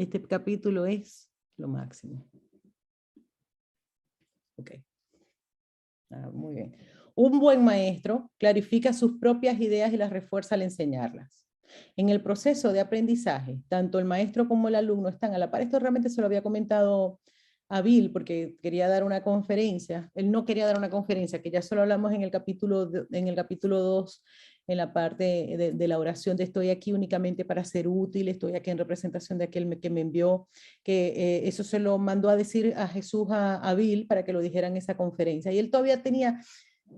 Este capítulo es lo máximo. Ok. Muy bien. Un buen maestro clarifica sus propias ideas y las refuerza al enseñarlas. En el proceso de aprendizaje, tanto el maestro como el alumno están a la par. Esto realmente se lo había comentado a Bill porque quería dar una conferencia. Él no quería dar una conferencia, que ya solo hablamos en el capítulo 2, en la parte de la oración de estoy aquí únicamente para ser útil, estoy aquí en representación de aquel que me envió, que eso se lo mandó a decir a Jesús a Bill para que lo dijera en esa conferencia. Y él todavía tenía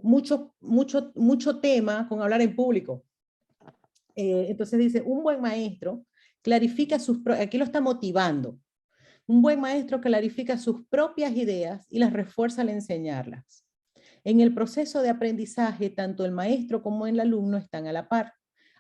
mucho tema con hablar en público. Entonces dice, un buen maestro clarifica aquí lo está motivando. Un buen maestro clarifica sus propias ideas y las refuerza al enseñarlas. En el proceso de aprendizaje, tanto el maestro como el alumno están a la par.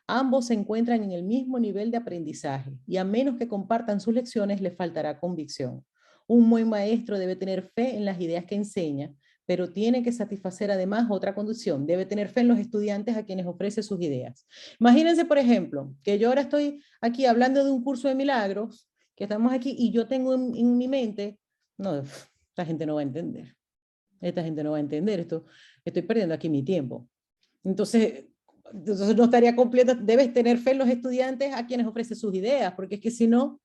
Ambos se encuentran en el mismo nivel de aprendizaje y a menos que compartan sus lecciones, les faltará convicción. Un buen maestro debe tener fe en las ideas que enseña, pero tiene que satisfacer además otra condición. Debe tener fe en los estudiantes a quienes ofrece sus ideas. Imagínense, por ejemplo, que yo ahora estoy aquí hablando de un curso de milagros, que estamos aquí y yo tengo en mi mente, no, esta gente no va a entender. Esta gente no va a entender esto. Estoy perdiendo aquí mi tiempo. Entonces no estaría completa. Debes tener fe en los estudiantes a quienes ofrece sus ideas, porque es que si no,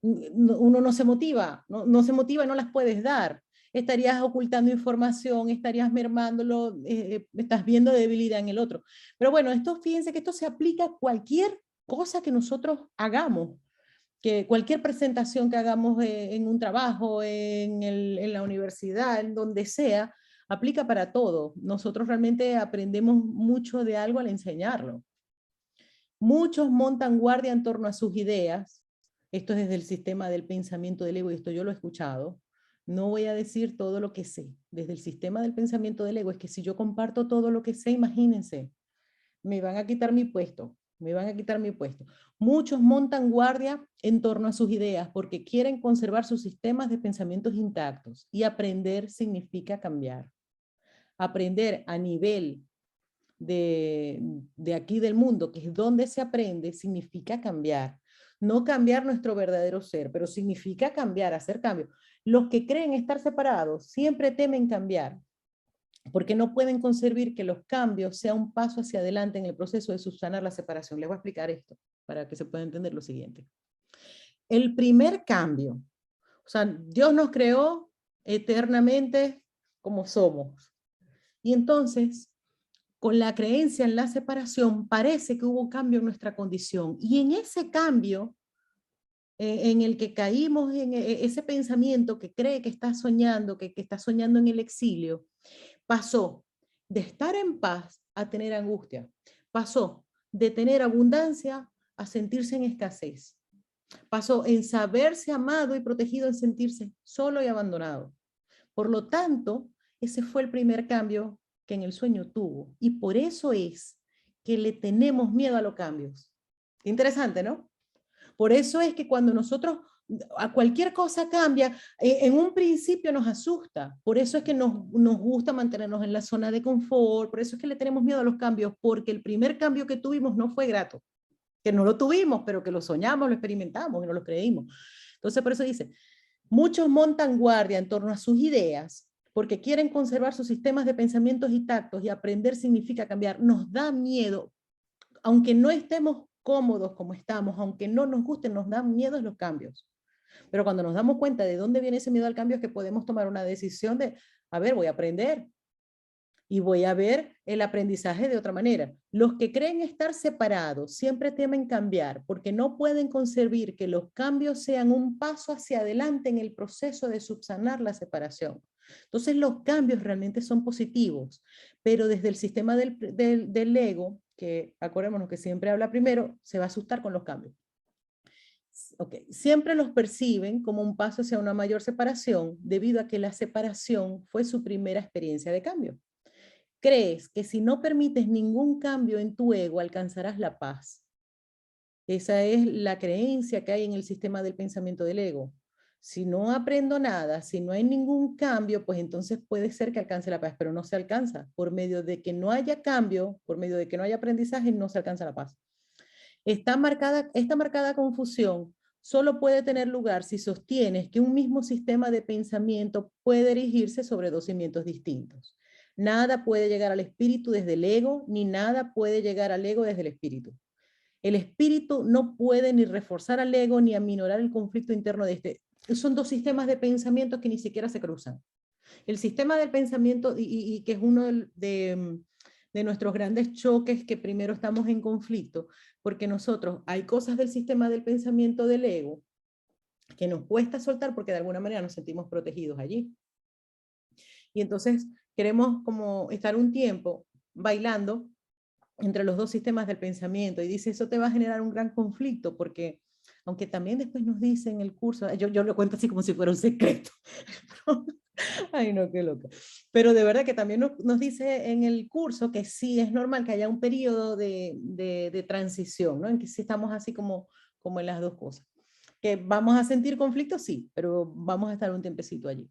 uno no se motiva, no se motiva y no las puedes dar. Estarías ocultando información, estarías mermándolo, estás viendo debilidad en el otro. Pero bueno, fíjense que esto se aplica a cualquier cosa que nosotros hagamos, que cualquier presentación que hagamos en un trabajo, en la universidad, en donde sea, aplica para todo. Nosotros realmente aprendemos mucho de algo al enseñarlo. Muchos montan guardia en torno a sus ideas. Esto es desde el sistema del pensamiento del ego y esto yo lo he escuchado. No voy a decir todo lo que sé. Desde el sistema del pensamiento del ego es que si yo comparto todo lo que sé, imagínense, me van a quitar mi puesto, me van a quitar mi puesto. Muchos montan guardia en torno a sus ideas porque quieren conservar sus sistemas de pensamientos intactos y aprender significa cambiar. Aprender a nivel de aquí del mundo, que es donde se aprende, significa cambiar. No cambiar nuestro verdadero ser, pero significa cambiar, hacer cambios. Los que creen estar separados siempre temen cambiar, porque no pueden concebir que los cambios sean un paso hacia adelante en el proceso de subsanar la separación. Les voy a explicar esto para que se pueda entender lo siguiente. El primer cambio, o sea, Dios nos creó eternamente como somos. Y entonces, con la creencia en la separación, parece que hubo un cambio en nuestra condición. Y en ese cambio, en el que caímos en ese pensamiento que cree que está soñando, que está soñando en el exilio, pasó de estar en paz a tener angustia. Pasó de tener abundancia a sentirse en escasez. Pasó en saberse amado y protegido en sentirse solo y abandonado. Por lo tanto, ese fue el primer cambio que en el sueño tuvo. Y por eso es que le tenemos miedo a los cambios. Interesante, ¿no? Por eso es que cuando nosotros a cualquier cosa cambia, en un principio nos asusta, por eso es que nos gusta mantenernos en la zona de confort, por eso es que le tenemos miedo a los cambios, porque el primer cambio que tuvimos no fue grato, que no lo tuvimos, pero que lo soñamos, lo experimentamos y no lo creímos. Entonces por eso dice, muchos montan guardia en torno a sus ideas, porque quieren conservar sus sistemas de pensamientos y tactos, y aprender significa cambiar. Nos da miedo, aunque no estemos cómodos como estamos, aunque no nos gusten, nos dan miedo los cambios. Pero cuando nos damos cuenta de dónde viene ese miedo al cambio es que podemos tomar una decisión de, a ver, voy a aprender y voy a ver el aprendizaje de otra manera. Los que creen estar separados siempre temen cambiar porque no pueden concebir que los cambios sean un paso hacia adelante en el proceso de subsanar la separación. Entonces los cambios realmente son positivos, pero desde el sistema del ego, que acordémonos que siempre habla primero, se va a asustar con los cambios. Okay. Siempre los perciben como un paso hacia una mayor separación debido a que la separación fue su primera experiencia de cambio. Crees que si no permites ningún cambio en tu ego alcanzarás la paz. Esa es la creencia que hay en el sistema del pensamiento del ego. Si no aprendo nada, si no hay ningún cambio, pues entonces puede ser que alcance la paz, pero no se alcanza. Por medio de que no haya cambio, por medio de que no haya aprendizaje, no se alcanza la paz. Esta marcada confusión solo puede tener lugar si sostienes que un mismo sistema de pensamiento puede erigirse sobre dos cimientos distintos. Nada puede llegar al espíritu desde el ego, ni nada puede llegar al ego desde el espíritu. El espíritu no puede ni reforzar al ego ni aminorar el conflicto interno de este. Son dos sistemas de pensamiento que ni siquiera se cruzan. El sistema del pensamiento, y que es uno de nuestros grandes choques, que primero estamos en conflicto, porque nosotros hay cosas del sistema del pensamiento del ego que nos cuesta soltar porque de alguna manera nos sentimos protegidos allí. Y entonces queremos como estar un tiempo bailando entre los dos sistemas del pensamiento, y dice, eso te va a generar un gran conflicto, porque aunque también después nos dice en el curso, yo lo cuento así como si fuera un secreto, ay no, qué loca, pero de verdad que también nos dice en el curso que sí es normal que haya un periodo de transición, ¿no? En que sí estamos así como en las dos cosas, que vamos a sentir conflicto, sí, pero vamos a estar un tiempecito allí.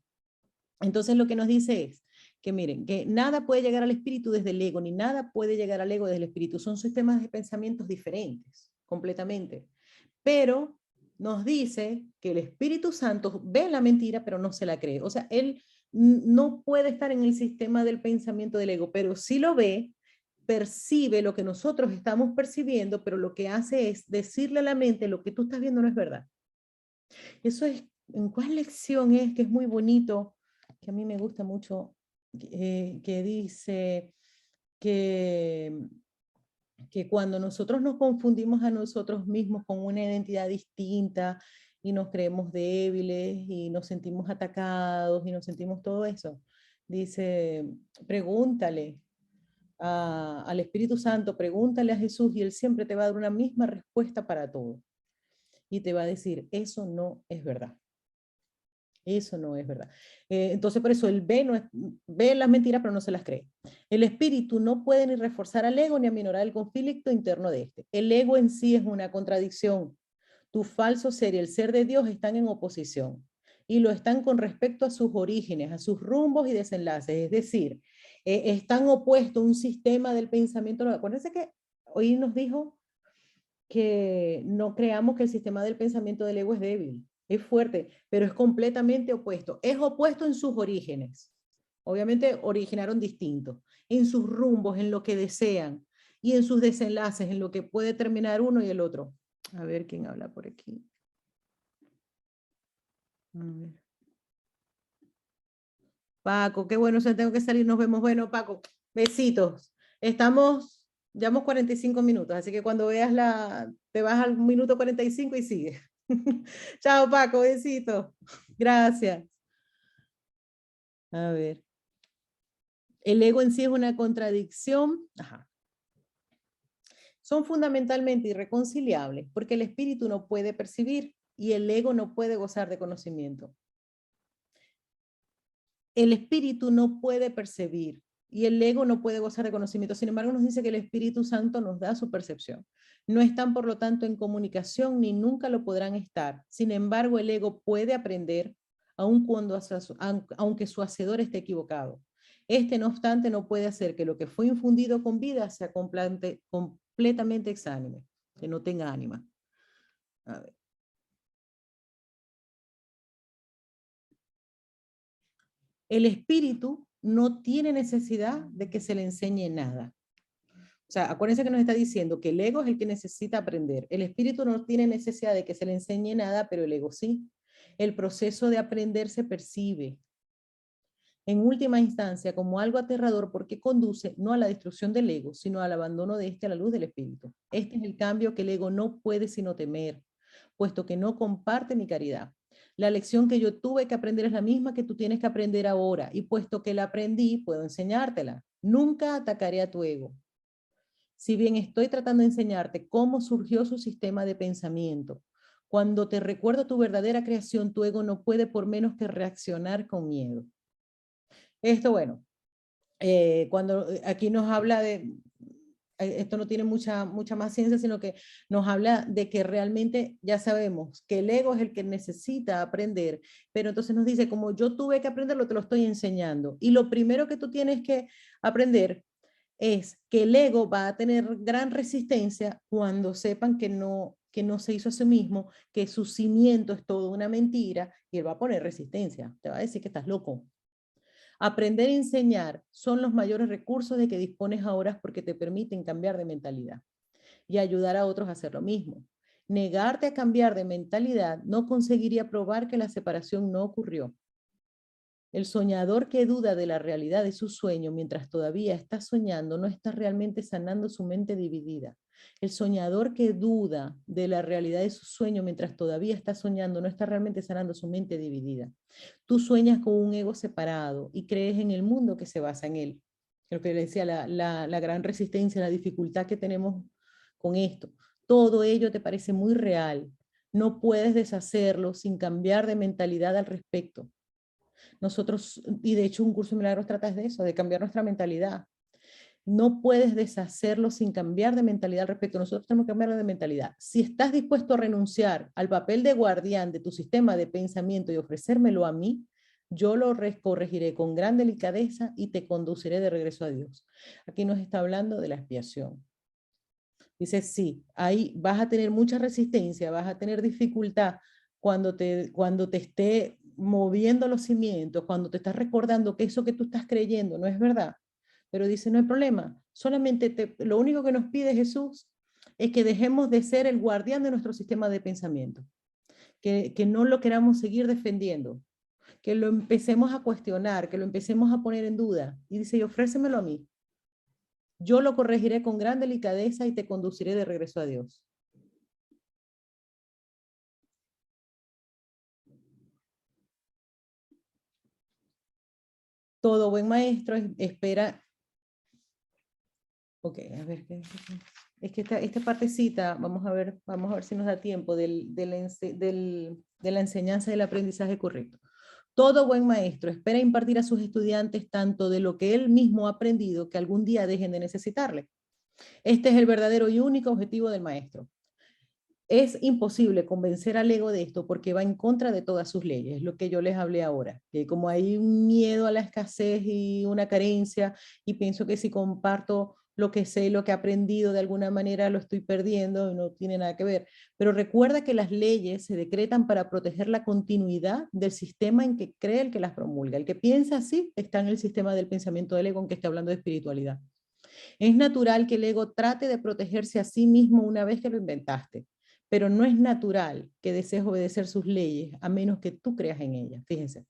Entonces lo que nos dice es que miren, que nada puede llegar al espíritu desde el ego, ni nada puede llegar al ego desde el espíritu. Son sistemas de pensamientos diferentes, completamente. Pero nos dice que el Espíritu Santo ve la mentira, pero no se la cree. O sea, él no puede estar en el sistema del pensamiento del ego, pero sí lo ve, percibe lo que nosotros estamos percibiendo, pero lo que hace es decirle a la mente, lo que tú estás viendo no es verdad. Eso es, ¿en cuál lección es? Que es muy bonito, que a mí me gusta mucho, que dice que cuando nosotros nos confundimos a nosotros mismos con una identidad distinta y nos creemos débiles y nos sentimos atacados y nos sentimos todo eso, dice, pregúntale al Espíritu Santo, pregúntale a Jesús y Él siempre te va a dar una misma respuesta para todo. Y te va a decir, eso no es verdad. Eso no es verdad. Entonces, por eso él ve las mentiras, pero no se las cree. El espíritu no puede ni reforzar al ego ni aminorar el conflicto interno de este. El ego en sí es una contradicción. Tu falso ser y el ser de Dios están en oposición. Y lo están con respecto a sus orígenes, a sus rumbos y desenlaces. Es decir, están opuestos a un sistema del pensamiento. Acuérdense que hoy nos dijo que no creamos que el sistema del pensamiento del ego es débil, es fuerte, pero es completamente opuesto. Es opuesto en sus orígenes. Obviamente originaron distintos, en sus rumbos, en lo que desean, y en sus desenlaces, en lo que puede terminar uno y el otro. A ver quién habla por aquí. A ver. Paco, qué bueno, o tengo que salir, nos vemos. Bueno, Paco, besitos. Llevamos 45 minutos, así que cuando veas te vas al minuto 45 y sigue. Chao, Paco, besitos. Gracias. A ver. El ego en sí es una contradicción. Ajá. Son fundamentalmente irreconciliables porque el espíritu no puede percibir y el ego no puede gozar de conocimiento. El espíritu no puede percibir y el ego no puede gozar de conocimiento. Sin embargo, nos dice que el Espíritu Santo nos da su percepción. No están, por lo tanto, en comunicación ni nunca lo podrán estar. Sin embargo, el ego puede aprender aunque su hacedor esté equivocado. Este, no obstante, no puede hacer que lo que fue infundido con vida sea completamente exánime, que no tenga ánima. A ver. El espíritu no tiene necesidad de que se le enseñe nada. O sea, acuérdense que nos está diciendo que el ego es el que necesita aprender. El espíritu no tiene necesidad de que se le enseñe nada, pero el ego sí. El proceso de aprender se percibe, en última instancia, como algo aterrador porque conduce no a la destrucción del ego, sino al abandono de este a la luz del espíritu. Este es el cambio que el ego no puede sino temer, puesto que no comparte mi caridad. La lección que yo tuve que aprender es la misma que tú tienes que aprender ahora, y puesto que la aprendí, puedo enseñártela. Nunca atacaré a tu ego. Si bien estoy tratando de enseñarte cómo surgió su sistema de pensamiento, cuando te recuerdo tu verdadera creación, tu ego no puede por menos que reaccionar con miedo. Esto, bueno, cuando aquí nos habla de, esto no tiene mucha más ciencia, sino que nos habla de que realmente ya sabemos que el ego es el que necesita aprender, pero entonces nos dice, como yo tuve que aprenderlo, te lo estoy enseñando. Y lo primero que tú tienes que aprender es que el ego va a tener gran resistencia cuando sepan que no que no se hizo a sí mismo, que su cimiento es todo una mentira, y él va a poner resistencia, te va a decir que estás loco. Aprender y enseñar son los mayores recursos de que dispones ahora porque te permiten cambiar de mentalidad y ayudar a otros a hacer lo mismo. Negarte a cambiar de mentalidad no conseguiría probar que la separación no ocurrió. El soñador que duda de la realidad de su sueño mientras todavía está soñando no está realmente sanando su mente dividida. El soñador que duda de la realidad de su sueño mientras todavía está soñando no está realmente sanando su mente dividida. Tú sueñas con un ego separado y crees en el mundo que se basa en él. Lo que le decía, la gran resistencia, la dificultad que tenemos con esto. Todo ello te parece muy real. No puedes deshacerlo sin cambiar de mentalidad al respecto. Nosotros, y de hecho un curso de milagros trata de eso, de cambiar nuestra mentalidad. No puedes deshacerlo sin cambiar de mentalidad al respecto. Nosotros tenemos que cambiar de mentalidad. Si estás dispuesto a renunciar al papel de guardián de tu sistema de pensamiento y ofrecérmelo a mí, yo lo corregiré con gran delicadeza y te conduciré de regreso a Dios. Aquí nos está hablando de la expiación. Dice, sí, ahí vas a tener mucha resistencia, vas a tener dificultad cuando te esté moviendo los cimientos, cuando te estás recordando que eso que tú estás creyendo no es verdad. Pero dice, no hay problema, solamente lo único que nos pide Jesús es que dejemos de ser el guardián de nuestro sistema de pensamiento, que no lo queramos seguir defendiendo, que lo empecemos a cuestionar, que lo empecemos a poner en duda. Y dice, y ofrécemelo a mí. Yo lo corregiré con gran delicadeza y te conduciré de regreso a Dios. Todo buen maestro espera. Ok, a ver, es que esta partecita, vamos a ver si nos da tiempo de la enseñanza y el aprendizaje correcto. Todo buen maestro espera impartir a sus estudiantes tanto de lo que él mismo ha aprendido que algún día dejen de necesitarle. Este es el verdadero y único objetivo del maestro. Es imposible convencer al ego de esto porque va en contra de todas sus leyes, lo que yo les hablé ahora, que como hay un miedo a la escasez y una carencia, y pienso que si comparto lo que sé, lo que he aprendido, de alguna manera lo estoy perdiendo y no tiene nada que ver. Pero recuerda que las leyes se decretan para proteger la continuidad del sistema en que cree el que las promulga. El que piensa así está en el sistema del pensamiento del ego, aunque esté hablando de espiritualidad. Es natural que el ego trate de protegerse a sí mismo una vez que lo inventaste, pero no es natural que desees obedecer sus leyes a menos que tú creas en ellas. Fíjense,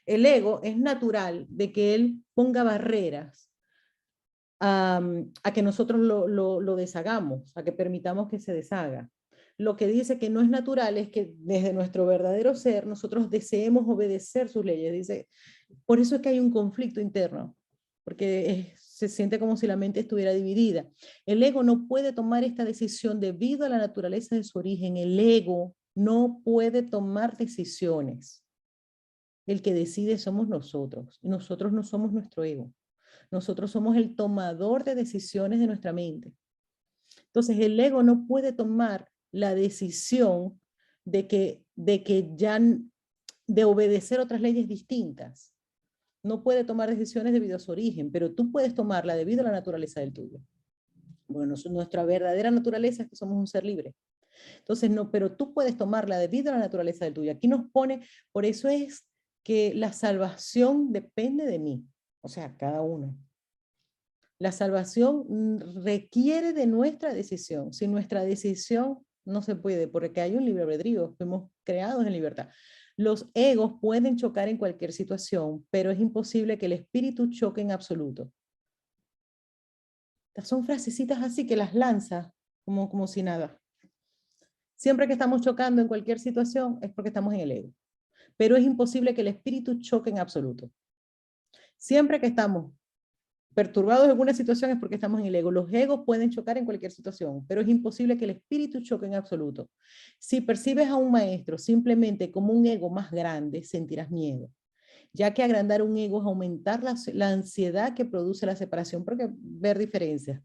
el ego es natural de que él ponga barreras a que nosotros lo deshagamos, a que permitamos que se deshaga. Lo que dice que no es natural es que desde nuestro verdadero ser nosotros deseemos obedecer sus leyes. Dice, por eso es que hay un conflicto interno, porque se siente como si la mente estuviera dividida. El ego no puede tomar esta decisión debido a la naturaleza de su origen. El ego no puede tomar decisiones. El que decide somos nosotros, y nosotros no somos nuestro ego. Nosotros somos el tomador de decisiones de nuestra mente. Entonces el ego no puede tomar la decisión de obedecer otras leyes distintas. No puede tomar decisiones debido a su origen, pero tú puedes tomarla debido a la naturaleza del tuyo. Bueno, nuestra verdadera naturaleza es que somos un ser libre. Entonces, no, pero tú puedes tomarla debido a la naturaleza del tuyo. Aquí nos pone, por eso es que la salvación depende de mí, o sea, cada uno. La salvación requiere de nuestra decisión. Sin nuestra decisión no se puede, porque hay un libre albedrío, fuimos creados en libertad. Los egos pueden chocar en cualquier situación, pero es imposible que el espíritu choque en absoluto. Son frasecitas así que las lanza como si nada. Siempre que estamos chocando en cualquier situación es porque estamos en el ego. Pero es imposible que el espíritu choque en absoluto. Siempre que estamos perturbados en alguna situación es porque estamos en el ego. Los egos pueden chocar en cualquier situación, pero es imposible que el espíritu choque en absoluto. Si percibes a un maestro simplemente como un ego más grande, sentirás miedo, ya que agrandar un ego es aumentar la ansiedad que produce la separación, porque ver diferencias.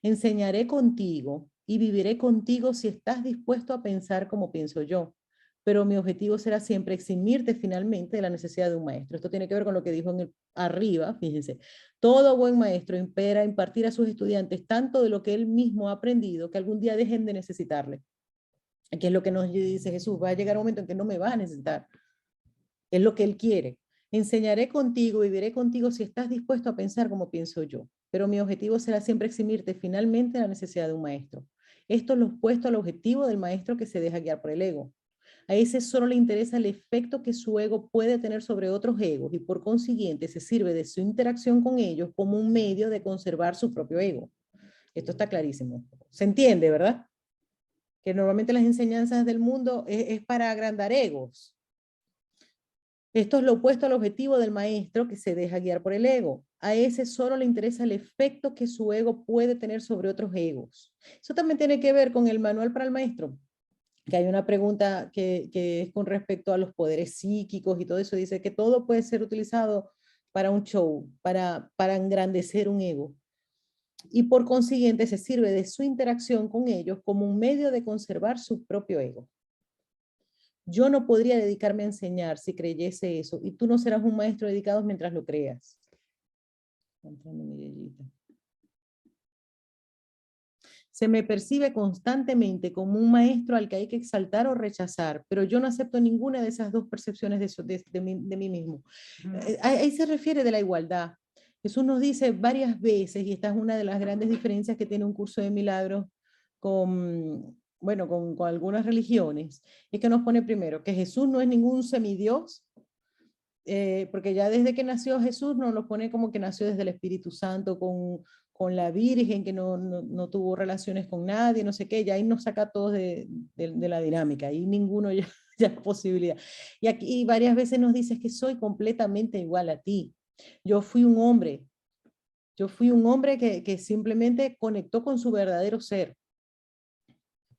Enseñaré contigo y viviré contigo si estás dispuesto a pensar como pienso yo, pero mi objetivo será siempre eximirte finalmente de la necesidad de un maestro. Esto tiene que ver con lo que dijo arriba, fíjense. Todo buen maestro espera impartir a sus estudiantes tanto de lo que él mismo ha aprendido que algún día dejen de necesitarle. ¿Qué es lo que nos dice Jesús? Va a llegar un momento en que no me vas a necesitar. Es lo que Él quiere. Enseñaré contigo, viviré contigo si estás dispuesto a pensar como pienso yo. Pero mi objetivo será siempre eximirte finalmente de la necesidad de un maestro. Esto es lo opuesto al objetivo del maestro que se deja guiar por el ego. A ese solo le interesa el efecto que su ego puede tener sobre otros egos y por consiguiente se sirve de su interacción con ellos como un medio de conservar su propio ego. Esto está clarísimo. Se entiende, ¿verdad? Que normalmente las enseñanzas del mundo es para agrandar egos. Esto es lo opuesto al objetivo del maestro que se deja guiar por el ego. A ese solo le interesa el efecto que su ego puede tener sobre otros egos. Eso también tiene que ver con el manual para el maestro, que hay una pregunta que es con respecto a los poderes psíquicos y todo eso. Dice que todo puede ser utilizado para un show, para engrandecer un ego. Y por consiguiente se sirve de su interacción con ellos como un medio de conservar su propio ego. Yo no podría dedicarme a enseñar si creyese eso, y tú no serás un maestro dedicado mientras lo creas. Se me percibe constantemente como un maestro al que hay que exaltar o rechazar, pero yo no acepto ninguna de esas dos percepciones de mí mismo. Ahí se refiere de la igualdad. Jesús nos dice varias veces, y esta es una de las grandes diferencias que tiene un curso de milagros con, bueno, con algunas religiones, es que nos pone primero que Jesús no es ningún semidios, porque ya desde que nació Jesús nos lo pone como que nació desde el Espíritu Santo con la Virgen, que no tuvo relaciones con nadie, no sé qué, ya ahí nos saca a todos de la dinámica, ahí ninguno ya, ya es posibilidad. Y aquí varias veces nos dices que soy completamente igual a ti. Yo fui un hombre, que simplemente conectó con su verdadero ser.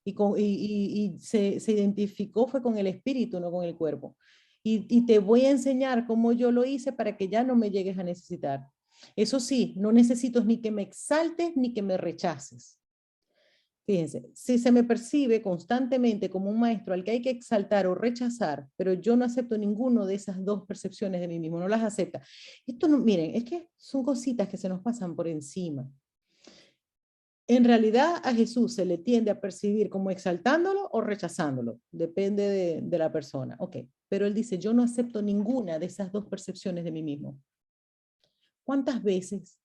Y se identificó fue con el espíritu, no con el cuerpo. Y te voy a enseñar cómo yo lo hice para que ya no me llegues a necesitar. Eso sí, no necesito ni que me exaltes ni que me rechaces. Fíjense, si se me percibe constantemente como un maestro al que hay que exaltar o rechazar, pero yo no acepto ninguno de esas dos percepciones de mí mismo, no las acepta. Esto no, miren, es que son cositas que se nos pasan por encima. En realidad a Jesús se le tiende a percibir como exaltándolo o rechazándolo, depende de la persona. Ok, pero él dice, yo no acepto ninguna de esas dos percepciones de mí mismo. ¿Cuántas veces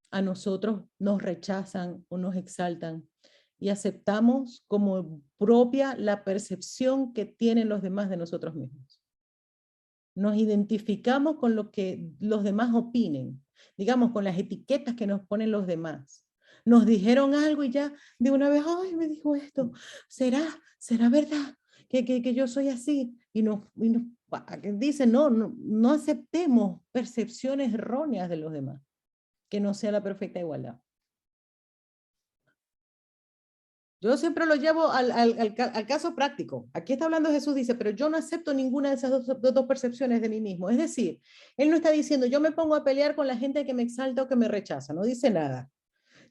a nosotros nos rechazan o nos exaltan y aceptamos como propia la percepción que tienen los demás de nosotros mismos? Nos identificamos con lo que los demás opinen, digamos, con las etiquetas que nos ponen los demás. Nos dijeron algo y ya de una vez, ay, me dijo esto, ¿será verdad que yo soy así? Y nos dicen, no aceptemos percepciones erróneas de los demás, que no sea la perfecta igualdad. Yo siempre lo llevo al caso práctico. Aquí está hablando Jesús, dice, pero yo no acepto ninguna de esas dos percepciones de mí mismo. Es decir, él no está diciendo, yo me pongo a pelear con la gente que me exalta o que me rechaza. No dice nada.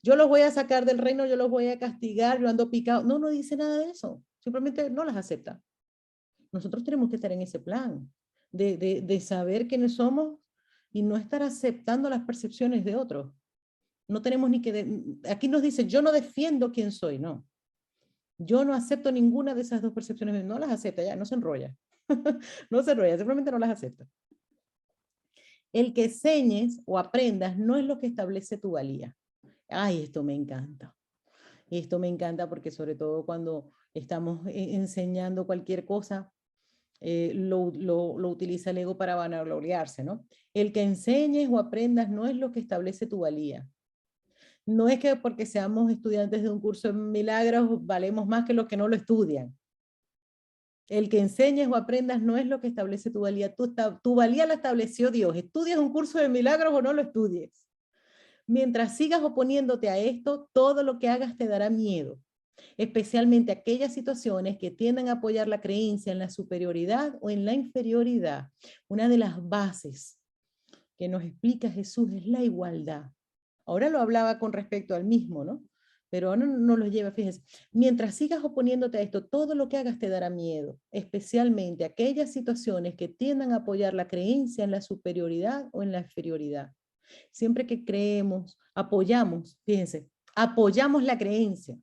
Yo los voy a sacar del reino, yo los voy a castigar, yo ando picado. No dice nada de eso. Simplemente no las acepta. Nosotros tenemos que estar en ese plan de saber quiénes somos y no estar aceptando las percepciones de otros. No tenemos ni que... Aquí nos dice, yo no defiendo quién soy, no. Yo no acepto ninguna de esas dos percepciones, no las acepta, ya, no se enrolla. No se enrolla, simplemente no las acepta. El que enseñes o aprendas no es lo que establece tu valía. Ay, esto me encanta. Esto me encanta porque sobre todo cuando estamos enseñando cualquier cosa, lo utiliza el ego para vanagloriarse, ¿no? El que enseñes o aprendas no es lo que establece tu valía. No es que porque seamos estudiantes de un curso de milagros valemos más que los que no lo estudian. El que enseñes o aprendas no es lo que establece tu valía. Tu valía la estableció Dios. Estudies un curso de milagros o no lo estudies. Mientras sigas oponiéndote a esto, todo lo que hagas te dará miedo, especialmente aquellas situaciones que tiendan a apoyar la creencia en la superioridad o en la inferioridad. Una de las bases que nos explica Jesús es la igualdad. Ahora lo hablaba con respecto al mismo, ¿no? Pero ahora no lo lleva, fíjense. Mientras sigas oponiéndote a esto, todo lo que hagas te dará miedo, especialmente aquellas situaciones que tiendan a apoyar la creencia en la superioridad o en la inferioridad. Siempre que creemos, apoyamos, fíjense, apoyamos la creencia.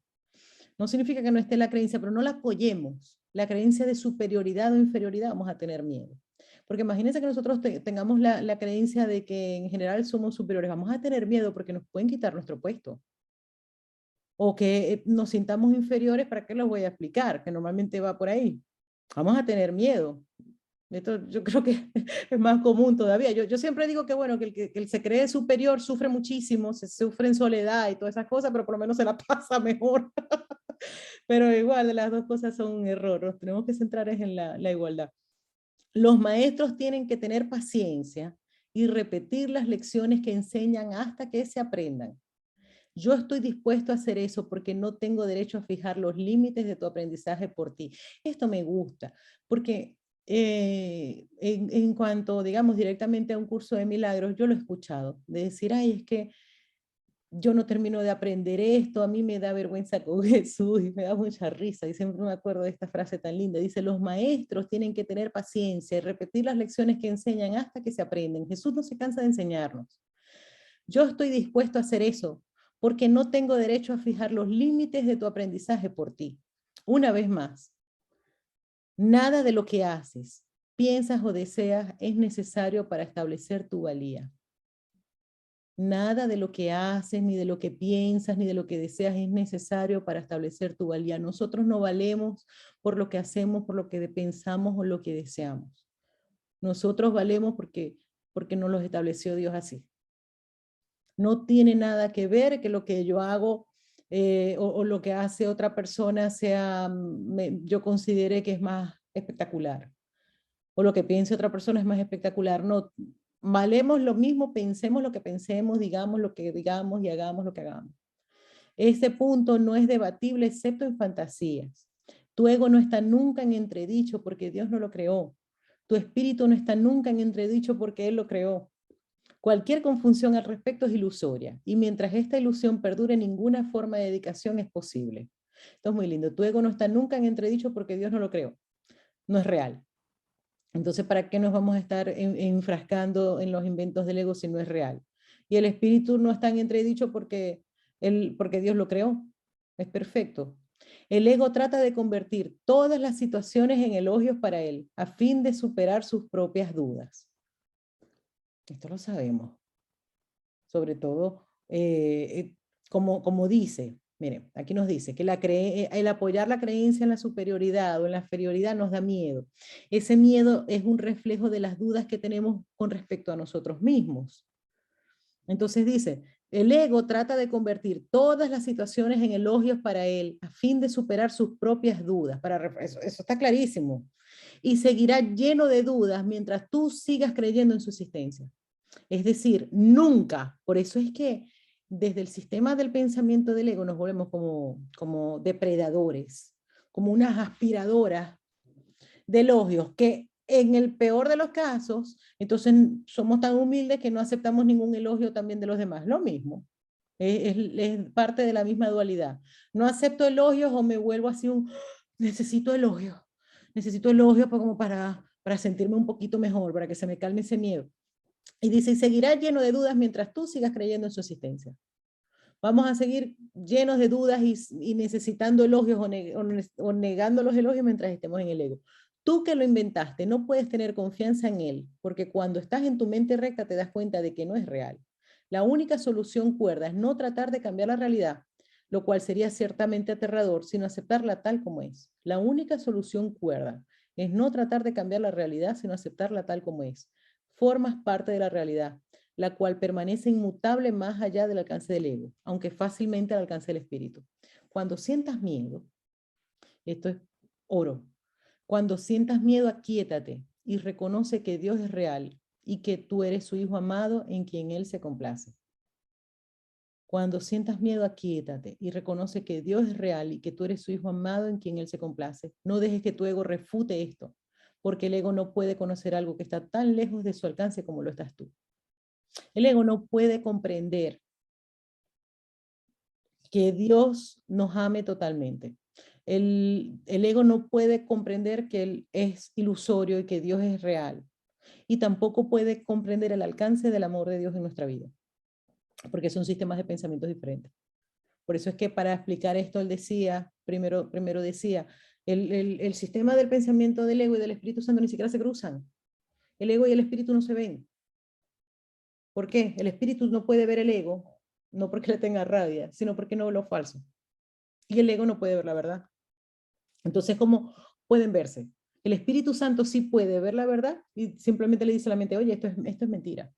No significa que no esté la creencia, pero no la apoyemos. La creencia de superioridad o inferioridad, vamos a tener miedo. Porque imagínense que nosotros tengamos la creencia de que en general somos superiores. Vamos a tener miedo porque nos pueden quitar nuestro puesto. O que nos sintamos inferiores, ¿para qué los voy a explicar? Que normalmente va por ahí. Vamos a tener miedo. Esto yo creo que es más común todavía. Yo siempre digo que, bueno, que el se cree superior sufre muchísimo, se sufre en soledad y todas esas cosas, pero por lo menos se la pasa mejor. Pero igual, las dos cosas son un error. Nos tenemos que centrar en la igualdad. Los maestros tienen que tener paciencia y repetir las lecciones que enseñan hasta que se aprendan. Yo estoy dispuesto a hacer eso porque no tengo derecho a fijar los límites de tu aprendizaje por ti. Esto me gusta, porque en cuanto, digamos, directamente a un curso de milagros, yo lo he escuchado, de decir, ay, es que yo no termino de aprender esto, a mí me da vergüenza con Jesús y me da mucha risa, y siempre me acuerdo de esta frase tan linda, dice, los maestros tienen que tener paciencia y repetir las lecciones que enseñan hasta que se aprenden. Jesús no se cansa de enseñarnos. Yo estoy dispuesto a hacer eso, porque no tengo derecho a fijar los límites de tu aprendizaje por ti. Una vez más, nada de lo que haces, piensas o deseas es necesario para establecer tu valía. Nada de lo que haces, ni de lo que piensas, ni de lo que deseas es necesario para establecer tu valía. Nosotros no valemos por lo que hacemos, por lo que pensamos o lo que deseamos. Nosotros valemos porque nos los estableció Dios así. No tiene nada que ver que lo que yo hago o lo que hace otra persona sea, yo considere que es más espectacular. O lo que piense otra persona es más espectacular. No, valemos lo mismo, pensemos lo que pensemos, digamos lo que digamos y hagamos lo que hagamos. Este punto no es debatible excepto en fantasías. Tu ego no está nunca en entredicho porque Dios no lo creó. Tu espíritu no está nunca en entredicho porque Él lo creó. Cualquier confusión al respecto es ilusoria, y mientras esta ilusión perdure, ninguna forma de dedicación es posible. Esto es muy lindo. Tu ego no está nunca en entredicho porque Dios no lo creó. No es real. Entonces, ¿para qué nos vamos a estar enfrascando en los inventos del ego si no es real? Y el espíritu no está en entredicho porque Dios lo creó. Es perfecto. El ego trata de convertir todas las situaciones en elogios para él, a fin de superar sus propias dudas. Esto lo sabemos. Sobre todo, como dice, mire, aquí nos dice que el apoyar la creencia en la superioridad o en la inferioridad nos da miedo. Ese miedo es un reflejo de las dudas que tenemos con respecto a nosotros mismos. Entonces dice, el ego trata de convertir todas las situaciones en elogios para él, a fin de superar sus propias dudas. Eso está clarísimo. Y seguirá lleno de dudas mientras tú sigas creyendo en su existencia. Es decir, nunca, por eso es que desde el sistema del pensamiento del ego nos volvemos como depredadores, como unas aspiradoras de elogios, que en el peor de los casos, entonces somos tan humildes que no aceptamos ningún elogio también de los demás. Lo mismo, es parte de la misma dualidad. No acepto elogios o me vuelvo así necesito elogios para sentirme un poquito mejor, para que se me calme ese miedo. Y dice, y seguirá lleno de dudas mientras tú sigas creyendo en su existencia. Vamos a seguir llenos de dudas y necesitando elogios o negando los elogios mientras estemos en el ego. Tú que lo inventaste, no puedes tener confianza en él, porque cuando estás en tu mente recta te das cuenta de que no es real. La única solución cuerda es no tratar de cambiar la realidad, lo cual sería ciertamente aterrador, sino aceptarla tal como es. La única solución cuerda es no tratar de cambiar la realidad, sino aceptarla tal como es. Formas parte de la realidad, la cual permanece inmutable más allá del alcance del ego, aunque fácilmente al alcance del espíritu. Cuando sientas miedo, esto es oro, cuando sientas miedo, aquíétate y reconoce que Dios es real y que tú eres su hijo amado en quien Él se complace. Cuando sientas miedo, aquíétate y reconoce que Dios es real y que tú eres su hijo amado en quien Él se complace. No dejes que tu ego refute esto, porque el ego no puede conocer algo que está tan lejos de su alcance como lo estás tú. El ego no puede comprender que Dios nos ame totalmente. El ego no puede comprender que Él es ilusorio y que Dios es real. Y tampoco puede comprender el alcance del amor de Dios en nuestra vida, porque son sistemas de pensamientos diferentes. Por eso es que para explicar esto él decía, primero decía, el sistema del pensamiento del ego y del Espíritu Santo ni siquiera se cruzan. El ego y el espíritu no se ven. ¿Por qué? El espíritu no puede ver el ego, no porque le tenga rabia, sino porque no ve lo falso. Y el ego no puede ver la verdad. Entonces, ¿cómo pueden verse? El Espíritu Santo sí puede ver la verdad y simplemente le dice a la mente, oye, esto es mentira.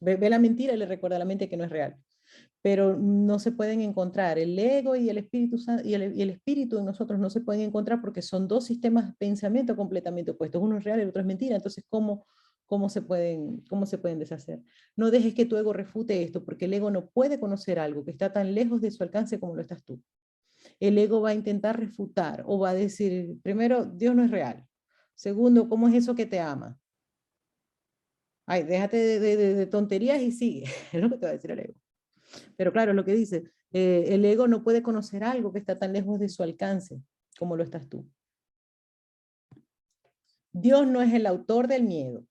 Ve la mentira y le recuerda a la mente que no es real. Pero no se pueden encontrar. El ego y el espíritu, y el espíritu en nosotros no se pueden encontrar porque son dos sistemas de pensamiento completamente opuestos. Uno es real y el otro es mentira. Entonces, cómo se pueden deshacer? No dejes que tu ego refute esto, porque el ego no puede conocer algo que está tan lejos de su alcance como lo estás tú. El ego va a intentar refutar o va a decir, primero, Dios no es real. Segundo, ¿cómo es eso que te ama? Ay, déjate de tonterías y sigue. Es lo que te va a decir el ego. Pero claro, es lo que dice, el ego no puede conocer algo que está tan lejos de su alcance como lo estás tú. Dios no es el autor del miedo.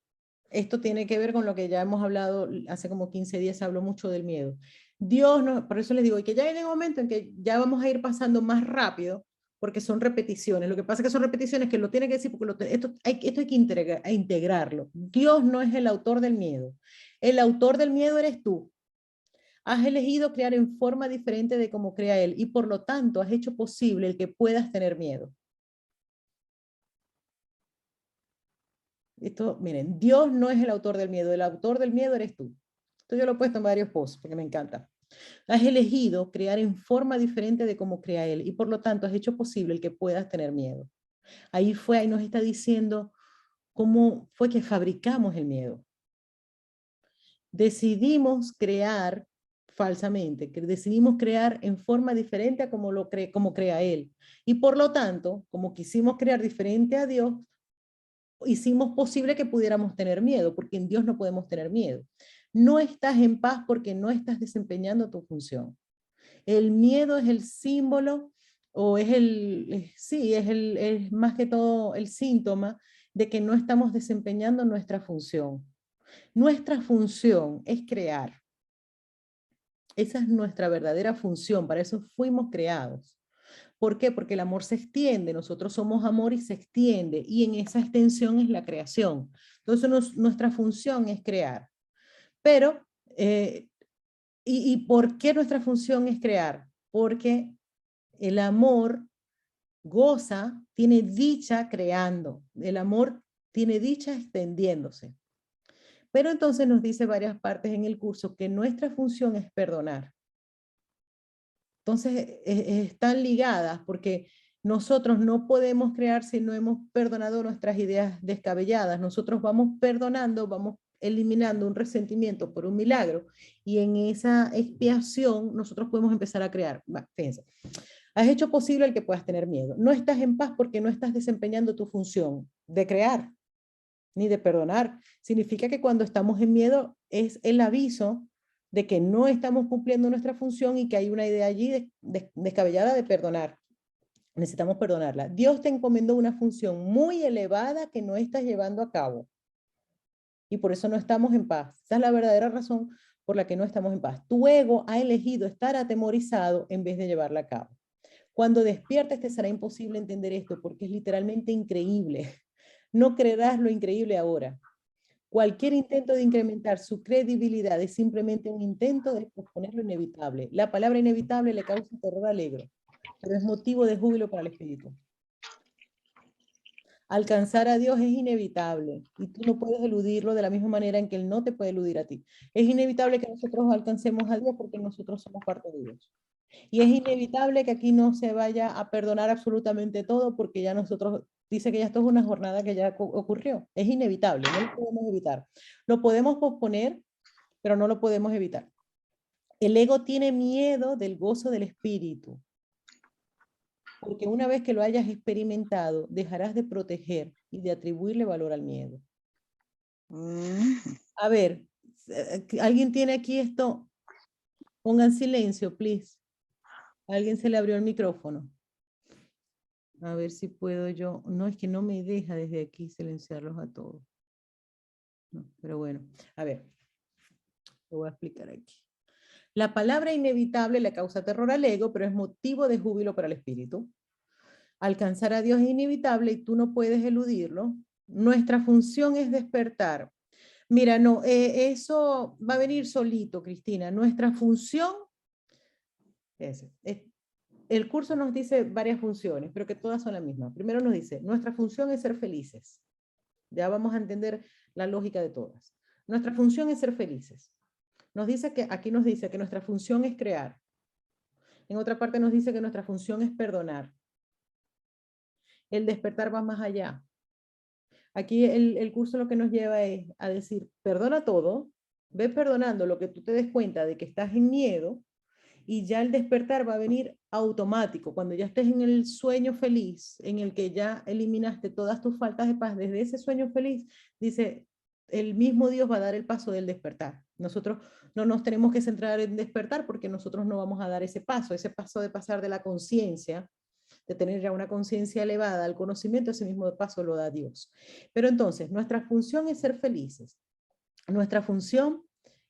Esto tiene que ver con lo que ya hemos hablado, hace como 15 días se habló mucho del miedo. Dios no, por eso les digo, que ya viene un momento en que ya vamos a ir pasando más rápido, porque son repeticiones. Lo que pasa es que son repeticiones que lo tiene que decir, porque esto hay que integrarlo. Dios no es el autor del miedo. El autor del miedo eres tú. Has elegido crear en forma diferente de cómo crea Él y por lo tanto has hecho posible el que puedas tener miedo. Esto, miren, Dios no es el autor del miedo eres tú. Esto yo lo he puesto en varios posts porque me encanta. Has elegido crear en forma diferente de cómo crea Él y por lo tanto has hecho posible el que puedas tener miedo. Ahí nos está diciendo cómo fue que fabricamos el miedo. Decidimos crear falsamente, que decidimos crear en forma diferente a como crea Él. Y por lo tanto, como quisimos crear diferente a Dios, hicimos posible que pudiéramos tener miedo, porque en Dios no podemos tener miedo. No estás en paz porque no estás desempeñando tu función. El miedo es el símbolo, o es más que todo el síntoma de que no estamos desempeñando nuestra función. Nuestra función es crear. Esa es nuestra verdadera función, para eso fuimos creados. ¿Por qué? Porque el amor se extiende, nosotros somos amor y se extiende, y en esa extensión es la creación. Entonces nuestra función es crear. Pero, ¿y por qué nuestra función es crear? Porque el amor goza, tiene dicha creando, el amor tiene dicha extendiéndose. Pero entonces nos dice varias partes en el curso que nuestra función es perdonar. Entonces, están ligadas porque nosotros no podemos crear si no hemos perdonado nuestras ideas descabelladas. Nosotros vamos perdonando, vamos eliminando un resentimiento por un milagro y en esa expiación nosotros podemos empezar a crear. Fíjense, has hecho posible el que puedas tener miedo. No estás en paz porque no estás desempeñando tu función de crear ni de perdonar. Significa que cuando estamos en miedo es el aviso de que no estamos cumpliendo nuestra función y que hay una idea allí descabellada de perdonar. Necesitamos perdonarla. Dios te encomendó una función muy elevada que no estás llevando a cabo. Y por eso no estamos en paz. Esa es la verdadera razón por la que no estamos en paz. Tu ego ha elegido estar atemorizado en vez de llevarla a cabo. Cuando despiertes te será imposible entender esto porque es literalmente increíble. No creerás lo increíble ahora. Cualquier intento de incrementar su credibilidad es simplemente un intento de posponer lo inevitable. La palabra inevitable le causa terror alegre, pero es motivo de júbilo para el espíritu. Alcanzar a Dios es inevitable y tú no puedes eludirlo de la misma manera en que Él no te puede eludir a ti. Es inevitable que nosotros alcancemos a Dios porque nosotros somos parte de Dios. Y es inevitable que aquí no se vaya a perdonar absolutamente todo porque ya nosotros, dice que ya esto es una jornada que ya ocurrió. Es inevitable, no lo podemos evitar. Lo podemos posponer, pero no lo podemos evitar. El ego tiene miedo del gozo del espíritu, porque una vez que lo hayas experimentado, dejarás de proteger y de atribuirle valor al miedo. A ver, ¿alguien tiene aquí esto? Pongan silencio, please. ¿A alguien se le abrió el micrófono? A ver si puedo yo. No, es que no me deja desde aquí silenciarlos a todos. No, pero bueno, a ver. Lo voy a explicar aquí. La palabra inevitable le causa terror al ego, pero es motivo de júbilo para el espíritu. Alcanzar a Dios es inevitable y tú no puedes eludirlo. Nuestra función es despertar. Mira, no, eso va a venir solito, Cristina. Nuestra función el curso nos dice varias funciones, pero que todas son la misma. Primero nos dice, nuestra función es ser felices. Ya vamos a entender la lógica de todas. Nuestra función es ser felices. Aquí nos dice que nuestra función es crear. En otra parte nos dice que nuestra función es perdonar. El despertar va más allá. Aquí el curso lo que nos lleva es a decir, perdona todo, ve perdonando lo que tú te des cuenta de que estás en miedo, y ya el despertar va a venir automático, cuando ya estés en el sueño feliz, en el que ya eliminaste todas tus faltas de paz, desde ese sueño feliz, dice, el mismo Dios va a dar el paso del despertar. Nosotros no nos tenemos que centrar en despertar porque nosotros no vamos a dar ese paso de pasar de la conciencia, de tener ya una conciencia elevada al conocimiento, ese mismo paso lo da Dios. Pero entonces, nuestra función es ser felices, nuestra función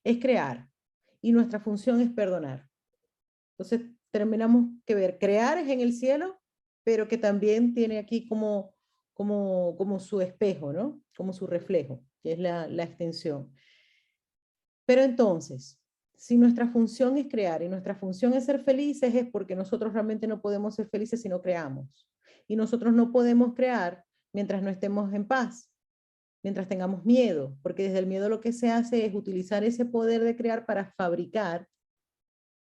es crear y nuestra función es perdonar. Entonces, terminamos que ver, crear es en el cielo, pero que también tiene aquí como su espejo, ¿no? Como su reflejo, que es la extensión. Pero entonces, si nuestra función es crear y nuestra función es ser felices, es porque nosotros realmente no podemos ser felices si no creamos. Y nosotros no podemos crear mientras no estemos en paz, mientras tengamos miedo, porque desde el miedo lo que se hace es utilizar ese poder de crear para fabricar